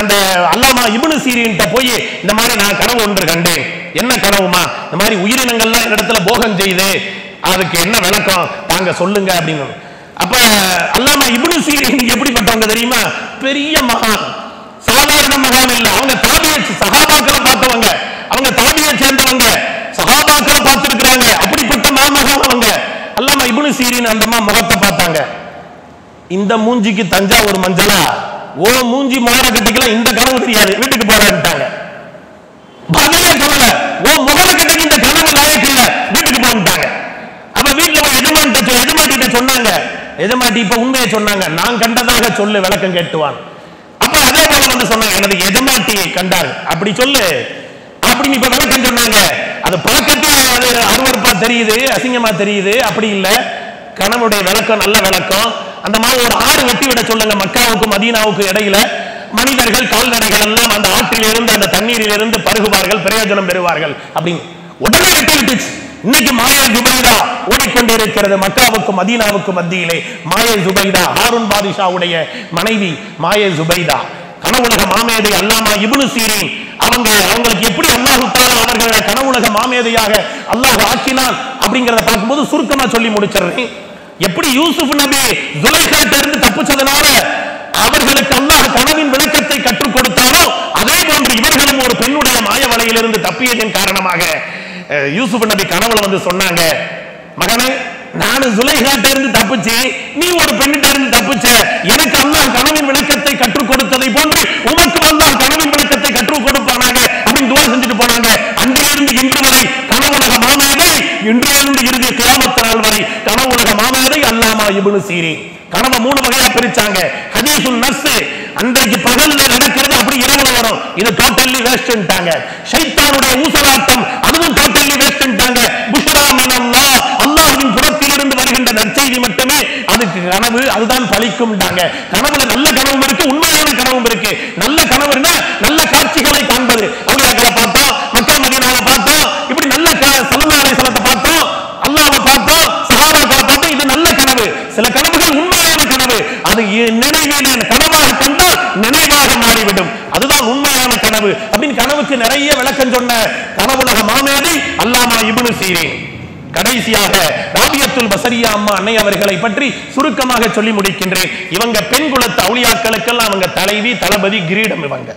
அந்த அல்லாமா இப்னு சீரின்ட்ட போய், இந்த மாதிரி நான் கனவு ஒன்று கண்டேன். என்ன கனவுமா? இந்த மாதிரி உயிரினங்கள்லாம் இடத்துல போகம் செய்து, அதுக்கு என்ன விளக்கம் தாங்க சொல்லுங்க அப்படின்னு. அப்ப அல்லாமா இப்னு சீரின் எப்படிப்பட்டவங்க தெரியுமா? பெரிய மகான், சாதாரண மகான் இல்ல. அவங்க சஹாபாக்களை பார்த்தவங்க, அவங்க தாபியை சேர்ந்தவங்க, சஹாபாக்களை பார்த்திருக்கிறாங்க. அப்படிப்பட்ட மாமகான் அவங்க. அல்லாமா இப்னு சீரின் அந்த முகத்தை பார்த்தாங்க. இந்த மூஞ்சிக்கு தஞ்சாவூர் மஞ்சளா, ஓ மூஞ்சி மோர கட்டிக்கலாம் இந்த கனவு தெரியாது, வீட்டுக்கு போறான்ட்டாங்க. பதிலே சொல்லல, ஓ முகர கட்டிக்கு இந்த கனவு லாயக்கு இல்ல, வீட்டுக்கு போறான்ட்டாங்க. அப்ப வீட்டுல எஜமாட்டிட்ட சொன்னாங்க, எஜமாட்டி இப்ப உண்மையை சொன்னாங்க, நான் கண்டதாக சொல்லு விளக்கம் கேட்டுவான். அப்ப அதே போல வந்து சொன்னாங்க, எனது எஜமாட்டியை கண்டார் அப்படி சொல்லு அப்படின்னு இப்ப விளக்கம் சொன்னாங்க. அது பழக்கத்தில் அது அருவருப்பா தெரியுது, அசிங்கமா தெரியுது, அப்படி இல்ல. கனவுடைய விளக்கம் நல்ல விளக்கம். அந்த மாதிரி ஒரு ஆறு வெட்டி விட சொல்லுங்க, மக்காவுக்கு மதீனாவுக்கு இடையில மனிதர்கள் கால்நடைகள் எல்லாம் அந்த ஆற்றில் இருந்து அந்த தண்ணீரில் இருந்து பருகுவார்கள், பிரயோஜனம் பெறுவார்கள் அப்படின்னு உடனே வெட்டி விட்டுச்சு. இன்னைக்கு மாயா ஜுபைதா ஓடிக்கொண்டிருக்கிறது மக்காவுக்கு மதீனாவுக்கு மத்தியிலே. மாயா ஜுபைதா ஹாரூன் பாதிஷாவுடைய மனைவி மாயா ஜுபைதா, கனவுலக மாமேதை அல்லாமா இப்னு சீரின் அவங்களுக்கு எப்படி அல்லாஹ் தஆலா அவர்களை கனவுலக மாமேதையாக அல்லாஹ் ஆக்கினான் அப்படிங்கறத பார்க்கும்போது சுருக்கமா சொல்லி முடிச்சிடுறேன். எப்படி யூசுப் நபி ஜுலைஹாட்ட இருந்து தப்பிச்சதனால அவர்களுக்கு அல்லாஹ் கனவின் விளக்கத்தை கற்றுக் கொடுத்தாரோ, அதே போன்று இவர்களும் ஒரு பெண்ணுடைய மாய வலையிலிருந்து தப்பியதன் காரணமாக யூசுப் நபி கனவுல வந்து சொன்னாங்க, மகனே நான் ஜுலைஹாட்ட இருந்து தப்பிச்சேன், நீ ஒரு பெண்ணிட்ட இருந்து தப்பிச்ச, எனக்கு அல்லாஹ் கனவின் விளக்கத்தை கற்றுக் கொடுத்ததை போன்று உமக்கு அல்லாஹ் கனவின் விளக்கத்தை கற்றுக் கொடுப்பானாங்க அப்படின்னு துஆ செஞ்சுட்டு போனாங்க. அன்றிலிருந்து இன்று வரை கனவுலக மாமேதை, இன்றிலிருந்து இறுதி கியாமத் நாள் வரை கனவுலக மாமேதை அல்லாமா இப்னு சீரின். கனவை 3 வகையா பிரிச்சாங்க. ஹதீசுன் நஃப்ஸ், அன்றைக்கு பகல்ல நடக்கிறது அப்படி இரவுல வரும், இது டோட்டலி வேஸ்ட்ன்றாங்க. ஷைத்தானுடைய ஊசலாட்டம், அதுவும் டோட்டலி வேஸ்ட்ன்றாங்க. புஷ்ரா மினல்லாஹ், அல்லாஹ்வின் புறத்திலிருந்து வருகின்ற நற்செய்தி மட்டுமே அதுக்கு கனவு, அதுதான் பலிக்கும்ன்றாங்க. கனவுல நல்ல கனவும் இருக்கு, உண்மையான கனவும் இருக்கு. நல்ல கனவுனா நல்ல காட்சிகளை காண்பது, அவுலியாக்களை பார்த்தோம், மக்கா மதீனாவை பார்த்தோம், இப்படி நல்ல ஸல்லல்லாஹு அலைஹி வஸல்லத்தை பார்த்தோம், அல்லாஹ்வை பார்த்தோம், சஹாபாக்களை பார்த்தோம், இது நல்ல கனவு. சில கனவுகள் உண்மையான கனவு, அது நினைவிலே கனவாக கண்டால் நினைவாக மாறிவிடும், அதுதான் உண்மையான கனவு அப்படின்னு கனவுக்கு நிறைய விளக்கம் சொன்ன கனவுலக மாமேதை அல்லாமா இப்னு சீரின். கடைசியாக ராபியத்துல் பஸரியா அம்மா அன்னை அவர்களை பற்றி சுருக்கமாக சொல்லி முடிக்கின்றேன். இவங்க பெண் குலத்து அவுலியாக்களுக்கெல்லாம் அவங்க தலைவி, தளபதி, கிரீடம். இவங்க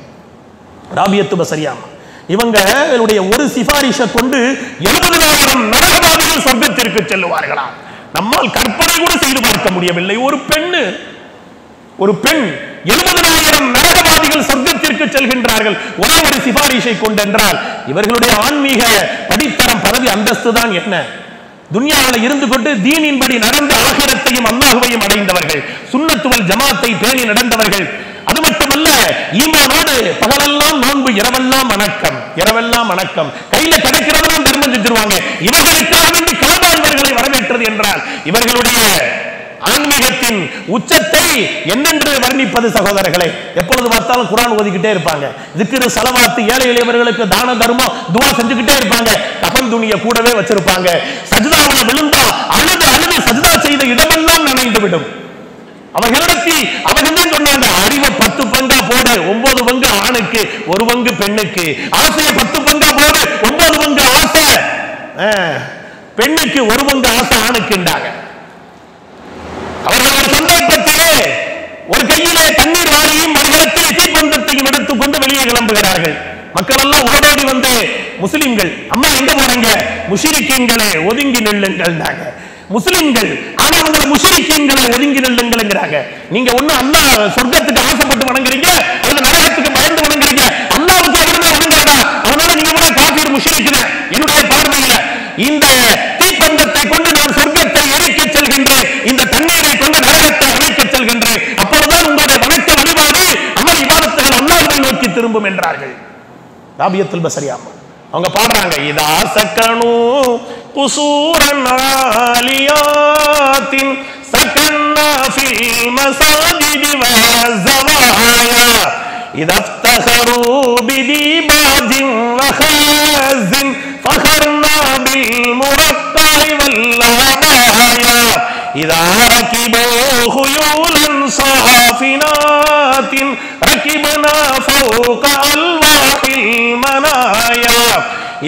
ராபியத்து பஸரியா அம்மா, இவங்களுடைய ஒரு சிபாரிஷை கொண்டு 70,000 நரகவாதிகள் சொர்க்கத்திற்கு செல்லுவார்களாம். நம்மால் கற்பனை கூட செய்து பார்க்க முடியவில்லை. ஒரு பெண் 70,000 நரகவாதிகள் சொர்க்கத்திற்கு செல்கின்றார்கள் ஒரே ஒரு சிபாரிஷை கொண்டென்றால், இவர்களுடைய ஆன்மீக படித்தரம், பதவி, அந்தஸ்து தான் என்ன? துன்யாவில் இருந்து கொண்டு தீனின்படி நடந்த ஆகிரத்தையும் அல்லாஹ்வையும் அடைந்தவர்கள், சுன்னத் வல் ஜமாத்தை பேணி நடந்தவர்கள். அது மட்டுமல்ல, ஈமானோடு பகலெல்லாம் நோன்பு, இரவெல்லாம் வணக்கம், இரவெல்லாம் வணக்கம், கையில கிடைக்கிறதெல்லாம் தர்மம் செஞ்சிருவாங்க. இவர்களுக்காக வேண்டி காபா இவர்களை வரவேற்றது என்றால், இவர்களுடைய ஆன்மீகத்தின் உச்சத்தை என்னென்று வர்ணிப்பது சகோதரர்களை? எப்பொழுது பார்த்தாலும் குர்ஆன் ஓதிக்கிட்டே இருப்பாங்க, திக்ர், ஸலவாத், ஏழை எளியவர்களுக்கு தான தர்மம், துஆ செஞ்சுக்கிட்டே இருப்பாங்க, கஃன் துணியை கூடவே வச்சிருப்பாங்க. சஜ்தாவுல விழுந்தா அழுது அழுது சஜ்தா செய்த இடமெல்லாம் நனைந்து விடும். அவர்கள் தான் சொன்னாங்க, அறிவை 10 பங்கா போடு, 9 பங்கு ஆணுக்கு, 1 பங்கு பெண்ணுக்கு. ஆசையை 10 பங்கா போடு, 9 பங்கு ஆசை பெண்ணுக்கு, 1 பங்கு ஆசை ஆணுக்குண்டாங்க. அவர்கள் ஒரு சந்தர்ப்பத்திலே ஒரு கையிலே தண்ணீர் வாளியும் மறுகரத்தில் தீப்பந்தத்தையும் எடுத்துக் கொண்டு வெளியே கிளம்புகிறார்கள். மக்கள் எல்லாம் ஓடோடி வந்து, முஸ்லிம்கள், அம்மா எங்க போறீங்க? முஷ்ரிக்கீன்களே ஒதுங்கி நில்லுங்கள். முஸ்லிம்கள் ஆனா அவங்களை முஷ்ரிக்கீன்களை ஒதுங்கி நில்லுங்கள்ங்கறாங்க. நீங்க ஒண்ணு அல்லாஹ் சொர்க்கத்துக்கு ஆசைப்பட்டு வணங்குறீங்க, அல்ல நரகத்துக்கு பயந்து வணங்குறீங்க. அல்லாஹ்வுக்கு எதுவுமே வணங்காதா? அதனால நீங்க கூட காஃபிர் முஷ்ரிக்குன. என்னுடைய பார்வையில இந்த தீப்பந்தத்தை கொண்டு நான் சொர்க்கத்தை எரிக்க செல்கின்றேன், இந்த தண்ணீரை கொண்டு நரகத்தை அணைக்க செல்கின்றேன். அப்பொழுதுதான் உங்களுடைய வணக்க வழிபாடு, அமல் இபாதத்துகள் அல்லாஹ்வை நோக்கி திரும்பும் என்றார்கள். ராபியத்துல் பஸரியா அவங்க பாடுறாங்க, இதா சக்கனு குசூரன் ஆலியாத்தின் சக்கன்னா ஃபில் மசாஜிதி வஸவாயா இதஃப்தஹரு பிதிபாஜின் வஹாஸின் ஃபஹர்னா பில் முரத்தாய் வல்லாயா இதா ரகிபு ஹுயூலன் சாஃபினாத்தின் ரகிபனா ஃபௌக அல்வாஹில் மனாயா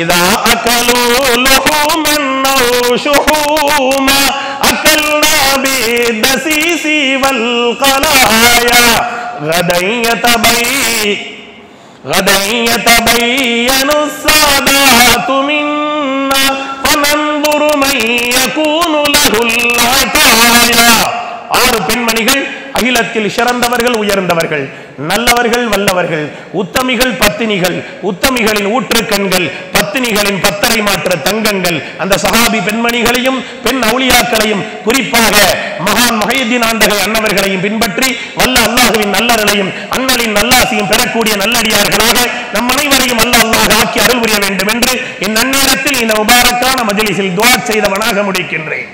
إذا أكلوا لحوما أو شحوما أكلنا بالدسيس والقلايا غدا يتبين السادات منا فننظر من يكون له العطايا 6 பெண்மணிகள் அகிலத்தில் சிறந்தவர்கள், உயர்ந்தவர்கள், நல்லவர்கள், வல்லவர்கள், உத்தமிகள், பத்தினிகள், உத்தமிகளின் ஊற்றுக்கண்கள், பத்தினிகளின் பத்தரை மாற்ற தங்கங்கள். அந்த சஹாபி பெண்மணிகளையும் பெண் அவுலியாக்களையும் குறிப்பாக மகான் முஹையீன் ஆண்டகை அன்னவர்களையும் பின்பற்றி வல்ல அல்லாஹ்வின் நல்லருளையும் அண்ணலின் நல்லாசியும் பெறக்கூடிய நல்லடியார்களாக நம் அனைவரையும் அல்லாஹ் ஆக்கி அருள் புரிய வேண்டும் என்று என் நன்னேரத்தில் இந்த முபாரக்கான மஜ்லிஸில் துஆ செய்தவனாக முடிக்கின்றேன்.